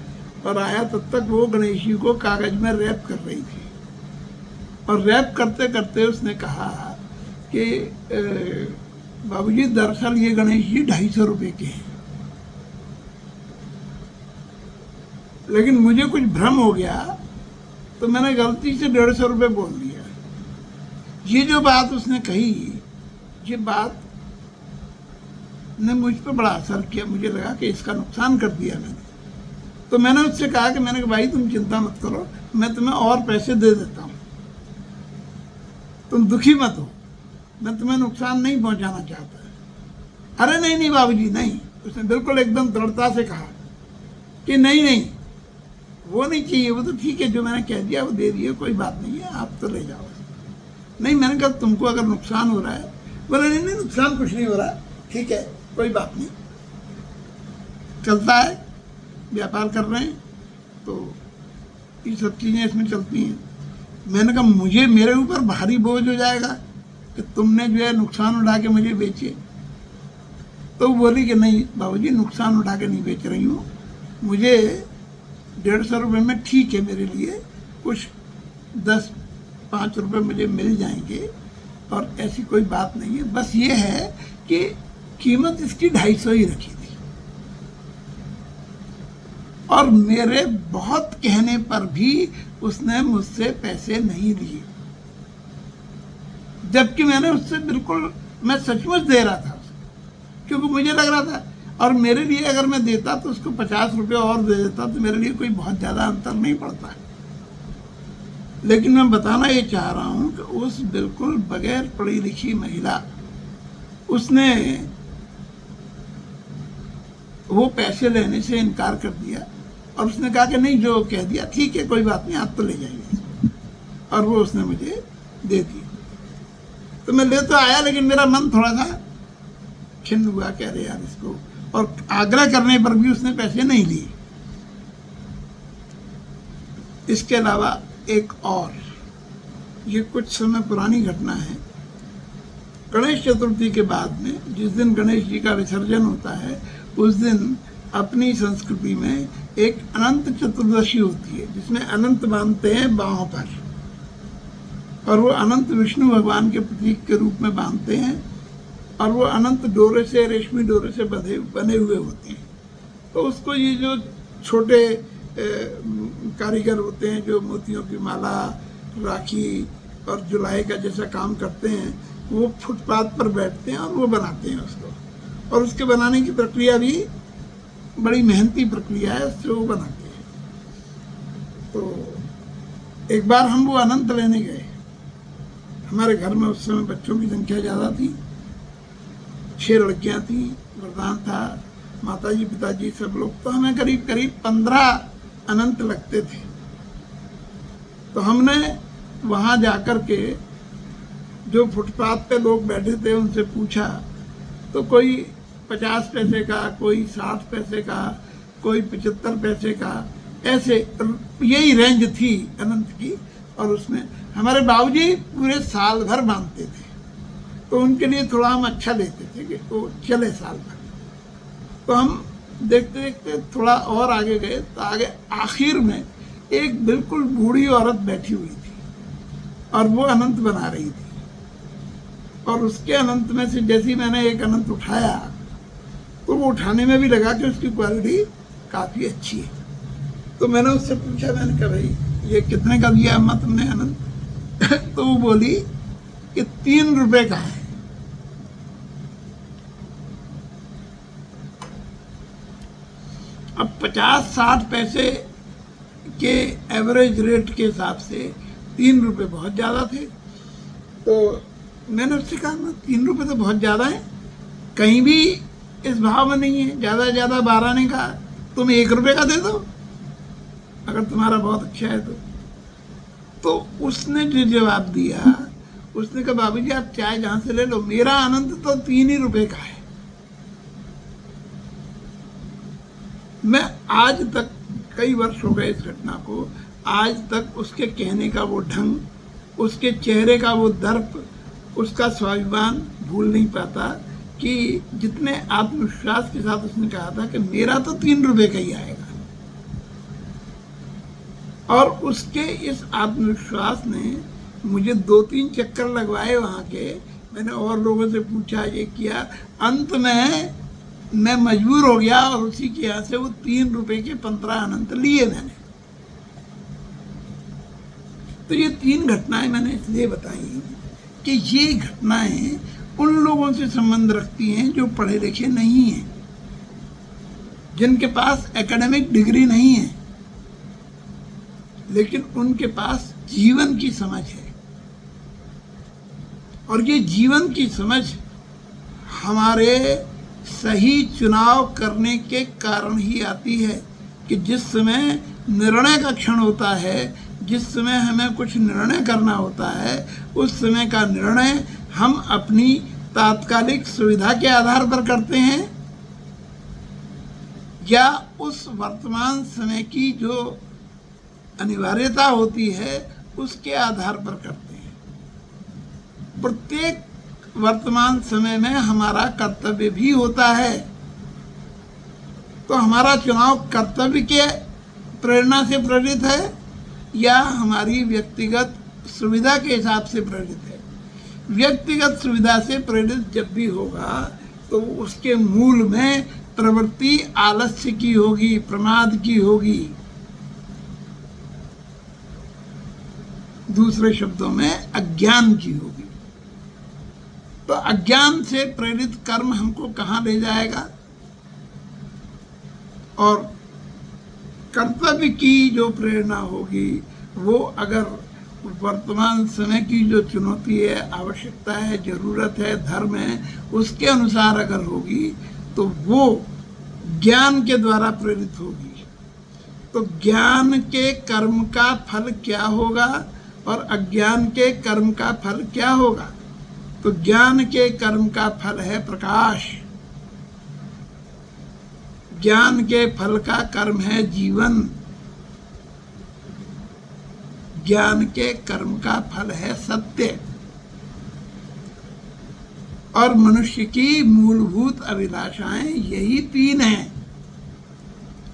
और आया, तब तक वो गणेश जी को कागज़ में रैप कर रही थी, और रैप करते करते उसने कहा कि बाबूजी दरअसल ये गणेश जी 250 रुपए के हैं, लेकिन मुझे कुछ भ्रम हो गया तो मैंने गलती से 150 रुपये बोल दिया। ये जो बात उसने कही, ये बात ने मुझ पर बड़ा असर किया। मुझे लगा कि इसका नुकसान कर दिया मैंने। तो मैंने उससे कहा कि मैंने कहा भाई तुम चिंता मत करो, मैं तुम्हें और पैसे दे देता हूँ, तुम दुखी मत हो, मैं तुम्हें नुकसान नहीं पहुंचाना चाहता। अरे नहीं नहीं बाबूजी नहीं, उसने बिल्कुल एकदम दृढ़ता से कहा कि नहीं नहीं वो नहीं चाहिए, वो तो ठीक है, जो मैंने कह दिया वो दे दिया, कोई बात नहीं है, आप तो ले जाओ। नहीं, मैंने कहा तुमको अगर नुकसान हो रहा है, बोले नहीं नहीं नुकसान कुछ नहीं हो रहा, ठीक है कोई बात नहीं, चलता है, व्यापार कर रहे हैं तो ये सब चीज़ें इसमें चलती हैं। मैंने कहा मुझे मेरे ऊपर भारी बोझ हो जाएगा कि तुमने जो है नुकसान उठा के मुझे बेचे। तो वो बोली कि नहीं बाबूजी नुकसान उठा के नहीं बेच रही हूँ, मुझे 150 रुपये में ठीक है, मेरे लिए कुछ 10-5 रुपये मुझे मिल जाएंगे और ऐसी कोई बात नहीं है। बस ये है कि कीमत इसकी 250 ही रखी थी और मेरे बहुत कहने पर भी उसने मुझसे पैसे नहीं लिए, जबकि मैंने उससे बिल्कुल, मैं सचमुच दे रहा था उसको, क्योंकि मुझे लग रहा था, और मेरे लिए अगर मैं देता तो उसको 50 रुपये और दे देता तो मेरे लिए कोई बहुत ज़्यादा अंतर नहीं पड़ता। लेकिन मैं बताना ये चाह रहा हूँ कि उस बिल्कुल बगैर पढ़ी लिखी महिला, उसने वो पैसे लेने से इनकार कर दिया और उसने कहा कि नहीं जो कह दिया ठीक है कोई बात नहीं, आप तो ले जाइए, और वो उसने मुझे दे दी। तो मैं ले तो आया, लेकिन मेरा मन थोड़ा सा खिन्न हुआ, कह रहे यार इसको, और आग्रह करने पर भी उसने पैसे नहीं लिए। इसके अलावा एक और, ये कुछ समय पुरानी घटना है। गणेश चतुर्थी के बाद में जिस दिन गणेश जी का विसर्जन होता है, उस दिन अपनी संस्कृति में एक अनंत चतुर्दशी होती है, जिसमें अनंत बांधते हैं बाहों पर, और वो अनंत विष्णु भगवान के प्रतीक के रूप में बांधते हैं, और वो अनंत डोरे से, रेशमी डोरे से बने हुए होते हैं। तो उसको ये जो छोटे कारीगर होते हैं जो मोतियों की माला, राखी और जुलाई का जैसा काम करते हैं, वो फुटपाथ पर बैठते हैं और वो बनाते हैं उसको, और उसके बनाने की प्रक्रिया भी बड़ी मेहनती प्रक्रिया है, उससे वो बनाते हैं। तो एक बार हम वो अनंत लेने गए। हमारे घर में उस समय बच्चों की संख्या ज़्यादा थी, 6 लड़कियां थी, वरदान था, माताजी पिताजी सब लोग, तो हमें करीब करीब 15 अनंत लगते थे। तो हमने वहाँ जाकर के जो फुटपाथ पे लोग बैठे थे उनसे पूछा, तो कोई 50 पैसे का, कोई 60 पैसे का, कोई 75 पैसे का, ऐसे यही रेंज थी अनंत की। और उसमें हमारे बाबूजी पूरे साल भर बांधते थे, तो उनके लिए थोड़ा हम अच्छा देते थे कि वो चले साल भर। तो हम देखते देखते थोड़ा और आगे गए, तो आगे आखिर में एक बिल्कुल बूढ़ी औरत बैठी हुई थी और वो अनंत बना रही थी, और उसके अनंत में से जैसे ही मैंने एक अनंत उठाया तो वो उठाने में भी लगा कि उसकी क्वालिटी काफ़ी अच्छी है। तो मैंने उससे पूछा, मैंने कहा भाई ये कितने का दिया अम्मा तुमने अनंत? तो वो बोली कि 3 रुपए का है। अब 50-60 पैसे के एवरेज रेट के हिसाब से 3 रुपये बहुत ज़्यादा थे। तो मैंने उससे कहा ना 3 रुपये तो बहुत ज़्यादा है, कहीं भी इस भाव में नहीं है, ज़्यादा ज़्यादा 12 ने कहा, तुम 1 रुपये का दे दो अगर तुम्हारा बहुत अच्छा है तो उसने जो जवाब दिया, उसने कहा बाबूजी आप चाय जहाँ से ले लो, मेरा अनंत तो 3 ही रुपये का है। मैं आज तक, कई वर्ष हो गए इस घटना को, आज तक उसके कहने का वो ढंग, उसके चेहरे का वो दर्प, उसका स्वाभिमान भूल नहीं पाता कि जितने आत्मविश्वास के साथ उसने कहा था कि मेरा तो 3 रुपये का ही आएगा। और उसके इस आत्मविश्वास ने मुझे 2-3 चक्कर लगवाए वहाँ के, मैंने और लोगों से पूछा, ये किया, अंत में मैं मजबूर हो गया और उसी के यहाँ से वो 3 रुपए के 15 अनंत लिए मैंने। तो ये 3 घटनाएं मैंने इसलिए बताई कि ये घटनाएं उन लोगों से संबंध रखती हैं जो पढ़े लिखे नहीं हैं, जिनके पास एकेडमिक डिग्री नहीं है, लेकिन उनके पास जीवन की समझ है। और ये जीवन की समझ हमारे सही चुनाव करने के कारण ही आती है कि जिस समय निर्णय का क्षण होता है, जिस समय हमें कुछ निर्णय करना होता है, उस समय का निर्णय हम अपनी तात्कालिक सुविधा के आधार पर करते हैं या उस वर्तमान समय की जो अनिवार्यता होती है उसके आधार पर करते हैं। प्रत्येक वर्तमान समय में हमारा कर्तव्य भी होता है, तो हमारा चुनाव कर्तव्य के प्रेरणा से प्रेरित है या हमारी व्यक्तिगत सुविधा के हिसाब से प्रेरित है। व्यक्तिगत सुविधा से प्रेरित जब भी होगा तो उसके मूल में प्रवृत्ति आलस्य की होगी, प्रमाद की होगी, दूसरे शब्दों में अज्ञान की होगी। तो अज्ञान से प्रेरित कर्म हमको कहाँ ले जाएगा, और कर्तव्य की जो प्रेरणा होगी वो अगर वर्तमान समय की जो चुनौती है, आवश्यकता है, जरूरत है, धर्म है, उसके अनुसार अगर होगी तो वो ज्ञान के द्वारा प्रेरित होगी। तो ज्ञान के कर्म का फल क्या होगा और अज्ञान के कर्म का फल क्या होगा? तो ज्ञान के कर्म का फल है प्रकाश, ज्ञान के फल का कर्म है जीवन, ज्ञान के कर्म का फल है सत्य। और मनुष्य की मूलभूत अभिलाषाएं यही 3 हैं।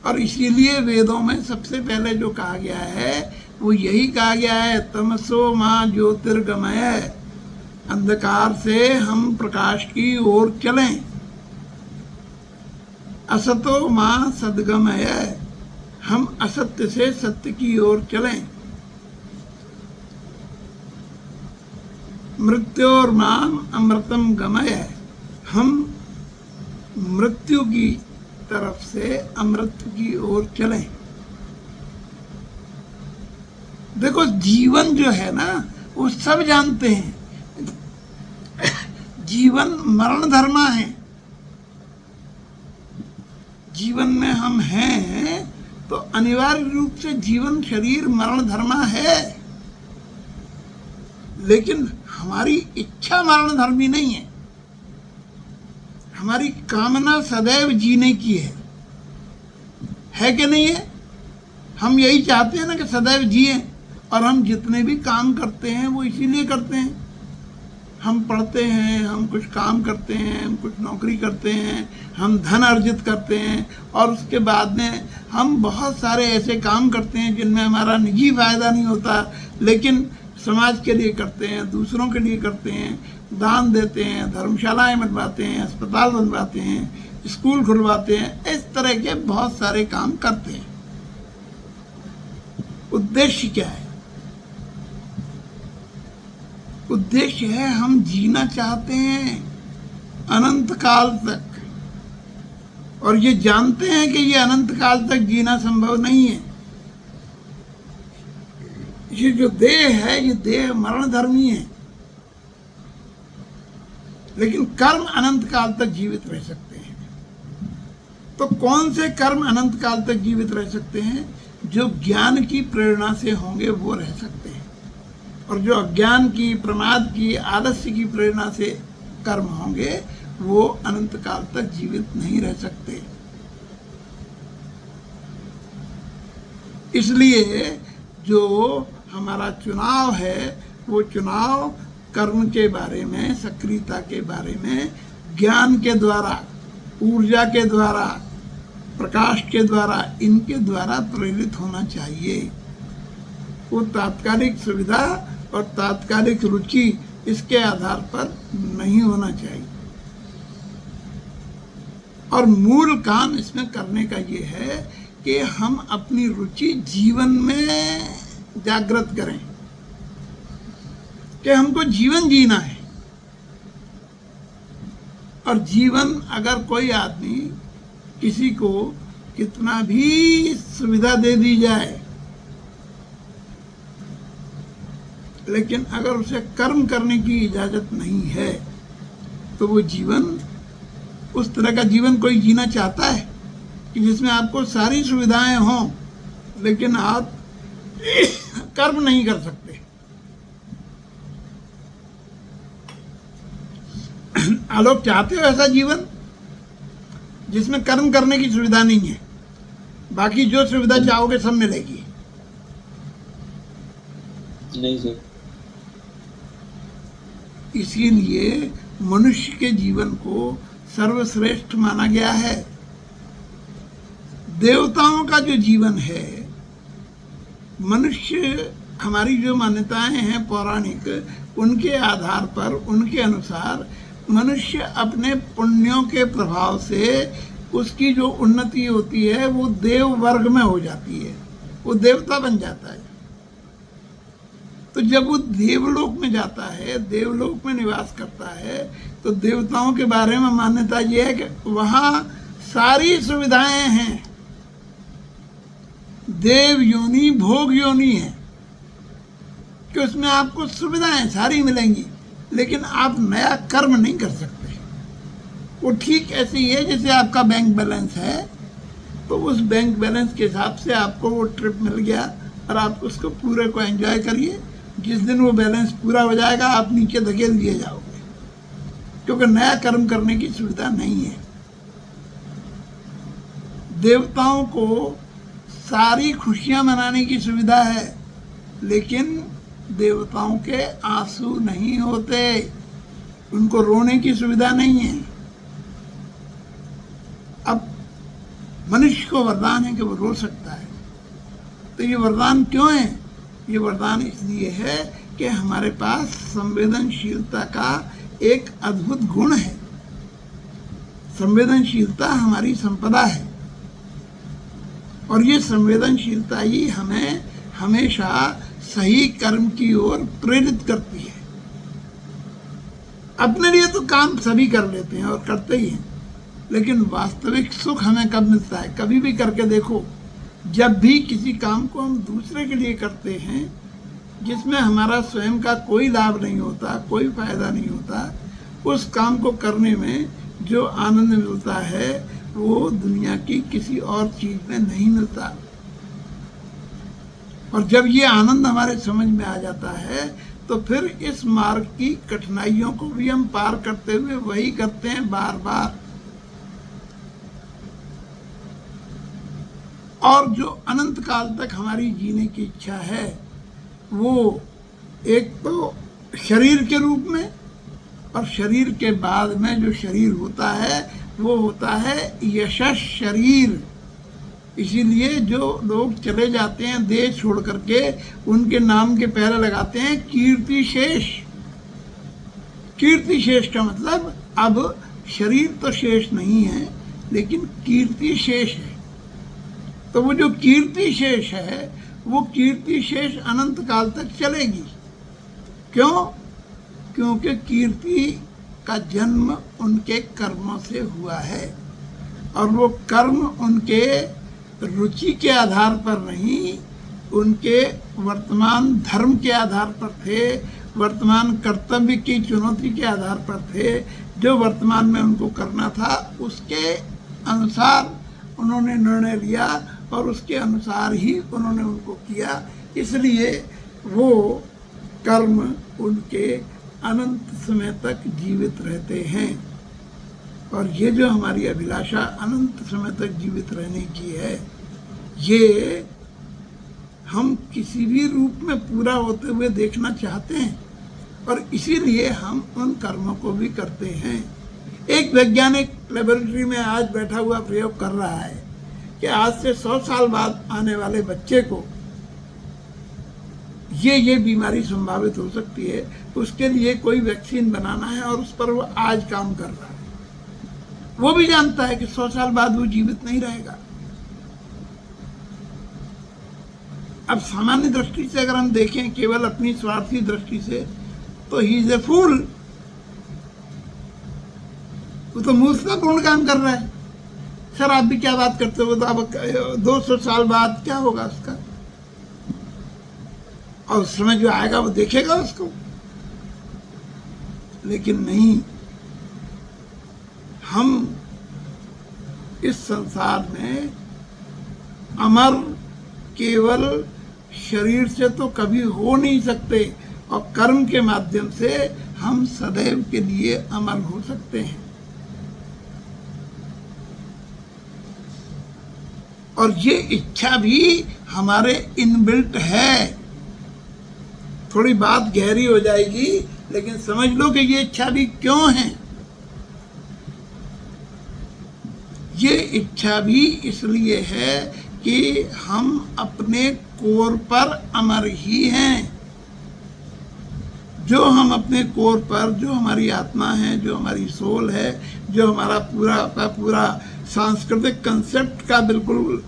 और इसीलिए वेदों में सबसे पहले जो कहा गया है वो यही कहा गया है, तमसो मां ज्योतिर्गमय, अंधकार से हम प्रकाश की ओर चलें। असतो मां सद्गमय, हम असत्य से सत्य की ओर चलें। मृत्योर्माम अमृतम गमय, हम मृत्यु की तरफ से अमृत की ओर चलें। देखो जीवन जो है ना वो सब जानते हैं, जीवन मरण धर्मा है। जीवन में हम हैं तो अनिवार्य रूप से जीवन शरीर मरण धर्मा है, लेकिन हमारी इच्छा मरण धर्मी नहीं है। हमारी कामना सदैव जीने की है कि नहीं है? हम यही चाहते हैं ना कि सदैव जिए, और हम जितने भी काम करते हैं वो इसीलिए करते हैं। हम पढ़ते हैं, हम कुछ काम करते हैं, हम कुछ नौकरी करते हैं, हम धन अर्जित करते हैं, और उसके बाद में हम बहुत सारे ऐसे काम करते हैं जिनमें हमारा निजी फायदा नहीं होता, लेकिन समाज के लिए करते हैं, दूसरों के लिए करते हैं, दान देते हैं, धर्मशालाएं बनवाते हैं, अस्पताल बनवाते हैं, स्कूल खुलवाते हैं, इस तरह के बहुत सारे काम करते हैं। उद्देश्य क्या है? उद्देश्य है हम जीना चाहते हैं अनंत काल तक, और ये जानते हैं कि ये अनंत काल तक जीना संभव नहीं है। ये जो देह है, ये देह मरण धर्मी है, लेकिन कर्म अनंत काल तक जीवित रह सकते हैं। तो कौन से कर्म अनंत काल तक जीवित रह सकते हैं? जो ज्ञान की प्रेरणा से होंगे वो रह सकते हैं, और जो अज्ञान की, प्रमाद की, आलस्य की प्रेरणा से कर्म होंगे वो अनंत काल तक जीवित नहीं रह सकते। इसलिए जो हमारा चुनाव है वो चुनाव कर्म के बारे में, सक्रियता के बारे में, ज्ञान के द्वारा, ऊर्जा के द्वारा, प्रकाश के द्वारा, इनके द्वारा प्रेरित होना चाहिए। वो तात्कालिक सुविधा और तात्कालिक रुचि इसके आधार पर नहीं होना चाहिए। और मूल काम इसमें करने का ये है कि हम अपनी रुचि जीवन में जागृत करें कि हमको जीवन जीना है। और जीवन, अगर कोई आदमी किसी को कितना भी सुविधा दे दी जाए, लेकिन अगर उसे कर्म करने की इजाजत नहीं है, तो वो जीवन, उस तरह का जीवन कोई जीना चाहता है कि जिसमें आपको सारी सुविधाएं हों लेकिन आप कर्म नहीं कर सकते। लोग चाहते हो ऐसा जीवन जिसमें कर्म करने की सुविधा नहीं है, बाकी जो सुविधा चाहोगे सब मिलेगी? नहीं सर। इसीलिए मनुष्य के जीवन को सर्वश्रेष्ठ माना गया है। देवताओं का जो जीवन है, मनुष्य, हमारी जो मान्यताएं हैं पौराणिक, उनके आधार पर, उनके अनुसार मनुष्य अपने पुण्यों के प्रभाव से उसकी जो उन्नति होती है वो देव वर्ग में हो जाती है, वो देवता बन जाता है। तो जब वो देवलोक में जाता है, देवलोक में निवास करता है, तो देवताओं के बारे में मान्यता ये है कि वहाँ सारी सुविधाएं हैं। देव योनि भोग योनि है कि उसमें आपको सुविधाएं सारी मिलेंगी, लेकिन आप नया कर्म नहीं कर सकते। वो ठीक ऐसे ही है जैसे आपका बैंक बैलेंस है, तो उस बैंक बैलेंस के हिसाब से आपको वो ट्रिप मिल गया और आप उसको पूरे को एंजॉय करिए। जिस दिन वो बैलेंस पूरा हो जाएगा आप नीचे धकेल दिए जाओगे, क्योंकि नया कर्म करने की सुविधा नहीं है। देवताओं को सारी खुशियां मनाने की सुविधा है, लेकिन देवताओं के आंसू नहीं होते, उनको रोने की सुविधा नहीं है। अब मनुष्य को वरदान है कि वो रो सकता है। तो ये वरदान क्यों है? ये वरदान इसलिए है कि हमारे पास संवेदनशीलता का एक अद्भुत गुण है। संवेदनशीलता हमारी संपदा है, और ये संवेदनशीलता ही हमें हमेशा सही कर्म की ओर प्रेरित करती है। अपने लिए तो काम सभी कर लेते हैं और करते ही हैं, लेकिन वास्तविक सुख हमें कब मिलता है? कभी भी करके देखो, जब भी किसी काम को हम दूसरे के लिए करते हैं जिसमें हमारा स्वयं का कोई लाभ नहीं होता, कोई फायदा नहीं होता, उस काम को करने में जो आनंद मिलता है वो दुनिया की किसी और चीज में नहीं मिलता। और जब ये आनंद हमारे समझ में आ जाता है तो फिर इस मार्ग की कठिनाइयों को भी हम पार करते हुए वही करते हैं बार बार। और जो अनंत काल तक हमारी जीने की इच्छा है, वो एक तो शरीर के रूप में, और शरीर के बाद में जो शरीर होता है वो होता है यशस शरीर। इसीलिए जो लोग चले जाते हैं देश छोड़ करके, उनके नाम के पहले लगाते हैं कीर्ति शेष। कीर्ति शेष का मतलब अब शरीर तो शेष नहीं है, लेकिन कीर्ति शेष है। तो वो जो कीर्ति शेष है, वो कीर्ति शेष अनंत काल तक चलेगी। क्यों? क्योंकि कीर्ति का जन्म उनके कर्मों से हुआ है, और वो कर्म उनके रुचि के आधार पर नहीं, उनके वर्तमान धर्म के आधार पर थे, वर्तमान कर्तव्य की चुनौती के आधार पर थे। जो वर्तमान में उनको करना था उसके अनुसार उन्होंने निर्णय लिया और उसके अनुसार ही उन्होंने उनको किया। इसलिए वो कर्म उनके अनंत समय तक जीवित रहते हैं। और ये जो हमारी अभिलाषा अनंत समय तक जीवित रहने की है, ये हम किसी भी रूप में पूरा होते हुए देखना चाहते हैं, और इसीलिए हम उन कर्मों को भी करते हैं। एक वैज्ञानिक लेबोरेटरी में आज बैठा हुआ प्रयोग कर रहा है कि आज से 100 साल बाद आने वाले बच्चे को ये बीमारी संभावित हो सकती है, उसके लिए कोई वैक्सीन बनाना है और उस पर वो आज काम कर रहा है। वो भी जानता है कि 100 साल बाद वो जीवित नहीं रहेगा। अब सामान्य दृष्टि से अगर हम देखें, केवल अपनी स्वार्थी दृष्टि से, तो ही इज ए फूल। वो तो मूर्खतापूर्ण काम कर रहा है। सर आप भी क्या बात करते हो, तो अब 200 साल बाद क्या होगा उसका, और उस समय जो आएगा वो देखेगा उसको। लेकिन नहीं, हम इस संसार में अमर केवल शरीर से तो कभी हो नहीं सकते, और कर्म के माध्यम से हम सदैव के लिए अमर हो सकते हैं। और ये इच्छा भी हमारे इनबिल्ट है। थोड़ी बात गहरी हो जाएगी, लेकिन समझ लो कि ये इच्छा भी क्यों है। ये इच्छा भी इसलिए है कि हम अपने कोर पर अमर ही हैं। जो हम अपने कोर पर, जो हमारी आत्मा है, जो हमारी सोल है, जो हमारा पूरा का पूरा सांस्कृतिक कंसेप्ट का बिल्कुल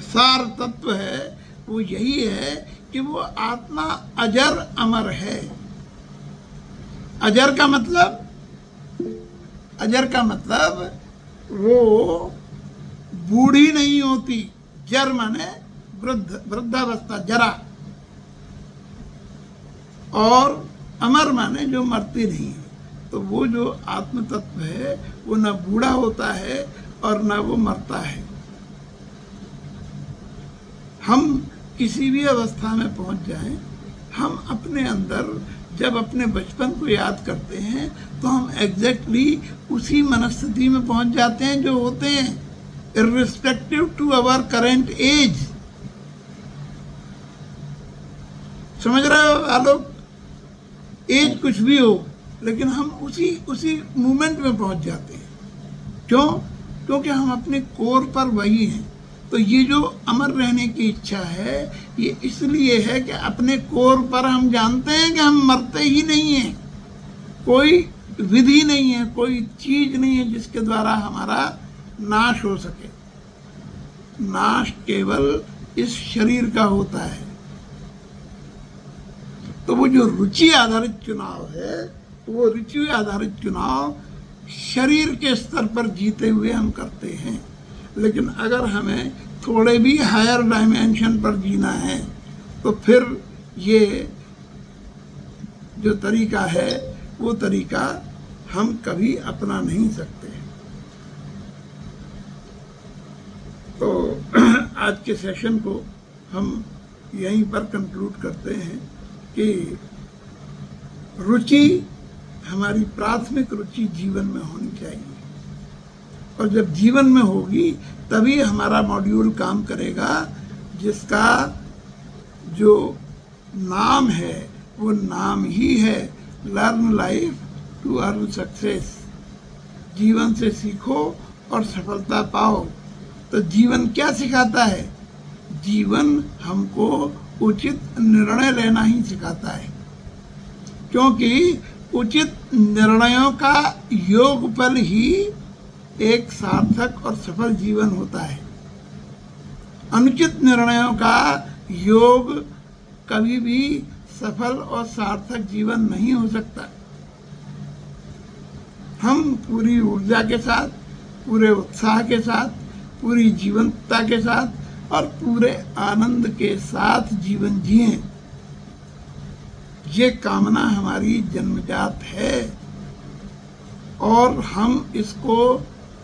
सार तत्व है, वो यही है कि वो आत्मा अजर अमर है। अजर का मतलब वो बूढ़ी नहीं होती। जर माने वृद्धावस्था, जरा, और अमर माने जो मरती नहीं है। तो वो जो आत्म तत्व है वो न बूढ़ा होता है और न वो मरता है। हम किसी भी अवस्था में पहुंच जाएं, हम अपने अंदर जब अपने बचपन को याद करते हैं तो हम एग्जैक्टली उसी मनस्थिति में पहुंच जाते हैं जो होते हैं, irrespective to our current age. समझ रहे हो आलोक? एज कुछ भी हो, लेकिन हम उसी मूवमेंट में पहुंच जाते हैं। क्यों? क्योंकि हम अपने कोर पर वही हैं। तो ये जो अमर रहने की इच्छा है, ये इसलिए है कि अपने कोर पर हम जानते हैं कि हम मरते ही नहीं हैं। कोई विधि नहीं है, कोई चीज नहीं है जिसके द्वारा हमारा नाश हो सके। नाश केवल इस शरीर का होता है। तो वो जो रुचि आधारित चुनाव है, वो रुचि आधारित चुनाव शरीर के स्तर पर जीते हुए हम करते हैं। लेकिन अगर हमें थोड़े भी हायर डायमेंशन पर जीना है, तो फिर ये जो तरीका है वो तरीका हम कभी अपना नहीं सकते। तो आज के सेशन को हम यहीं पर कंक्लूड करते हैं कि रुचि, हमारी प्राथमिक रुचि जीवन में होनी चाहिए, और जब जीवन में होगी तभी हमारा मॉड्यूल काम करेगा, जिसका जो नाम है वो नाम ही है learn life to earn success. जीवन से सीखो और सफलता पाओ। तो जीवन क्या सिखाता है? जीवन हमको उचित निर्णय लेना ही सिखाता है, क्योंकि उचित निर्णयों का योग पर ही एक सार्थक और सफल जीवन होता है। अनुचित निर्णयों का योग कभी भी सफल और सार्थक जीवन नहीं हो सकता। हम पूरी ऊर्जा के साथ, पूरे उत्साह के साथ, पूरी जीवंतता के साथ और पूरे आनंद के साथ जीवन जिएं, ये कामना हमारी जन्मजात है और हम इसको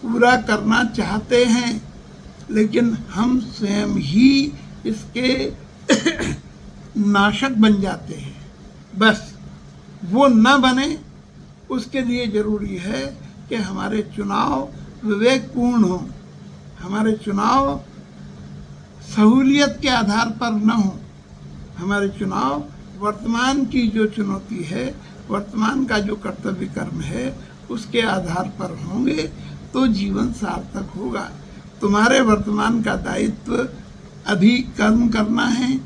पूरा करना चाहते हैं, लेकिन हम स्वयं ही इसके नाशक बन जाते हैं। बस वो न बने, उसके लिए ज़रूरी है कि हमारे चुनाव विवेकपूर्ण हों, हमारे चुनाव सहूलियत के आधार पर न हों, हमारे चुनाव वर्तमान की जो चुनौती है, वर्तमान का जो कर्तव्य कर्म है, उसके आधार पर होंगे तो जीवन सार्थक होगा। तुम्हारे वर्तमान का दायित्व अभी कर्म करना है,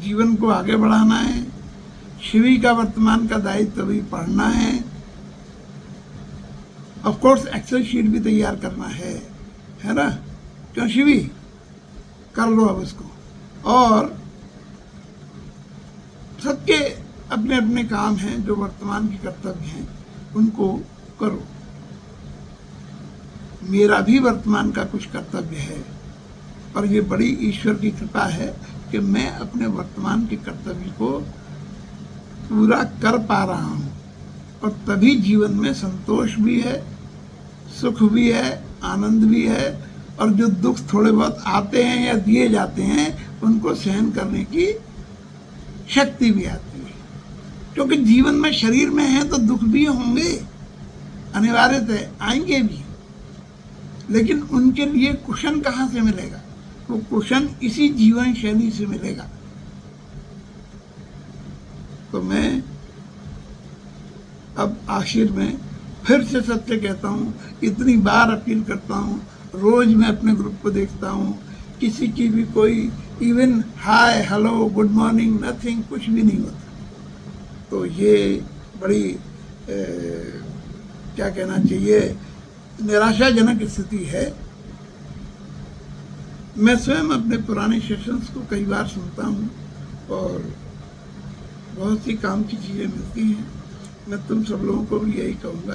जीवन को आगे बढ़ाना है। शिवी का वर्तमान का दायित्व भी पढ़ना है। ऑफ कोर्स एक्सेल शीट भी तैयार करना है ना? क्यों शिवी, कर लो अब इसको। और सबके अपने अपने काम हैं, जो वर्तमान के कर्तव्य हैं उनको करो। मेरा भी वर्तमान का कुछ कर्तव्य है, और ये बड़ी ईश्वर की कृपा है कि मैं अपने वर्तमान के कर्तव्य को पूरा कर पा रहा हूँ, और तभी जीवन में संतोष भी है, सुख भी है, आनंद भी है, और जो दुख थोड़े बहुत आते हैं या दिए जाते हैं उनको सहन करने की शक्ति भी आती है। क्योंकि जीवन में शरीर में है तो दुख भी होंगे, अनिवार्यतः आएंगे भी, लेकिन उनके लिए कुशन कहाँ से मिलेगा? वो कुशन इसी जीवन शैली से मिलेगा। तो मैं अब आखिर में फिर से सत्य कहता हूँ, इतनी बार अपील करता हूँ, रोज मैं अपने ग्रुप को देखता हूँ, किसी की भी कोई even hi hello good morning nothing, कुछ भी नहीं होता। तो ये बड़ी क्या कहना चाहिए, निराशाजनक स्थिति है। मैं स्वयं अपने पुराने सेशंस को कई बार सुनता हूँ और बहुत सी काम की चीज़ें मिलती हैं। मैं तुम सब लोगों को भी यही कहूँगा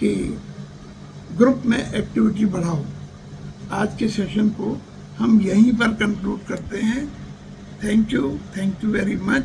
कि ग्रुप में एक्टिविटी बढ़ाओ। आज के सेशन को हम यहीं पर कंक्लूड करते हैं। Thank you very much.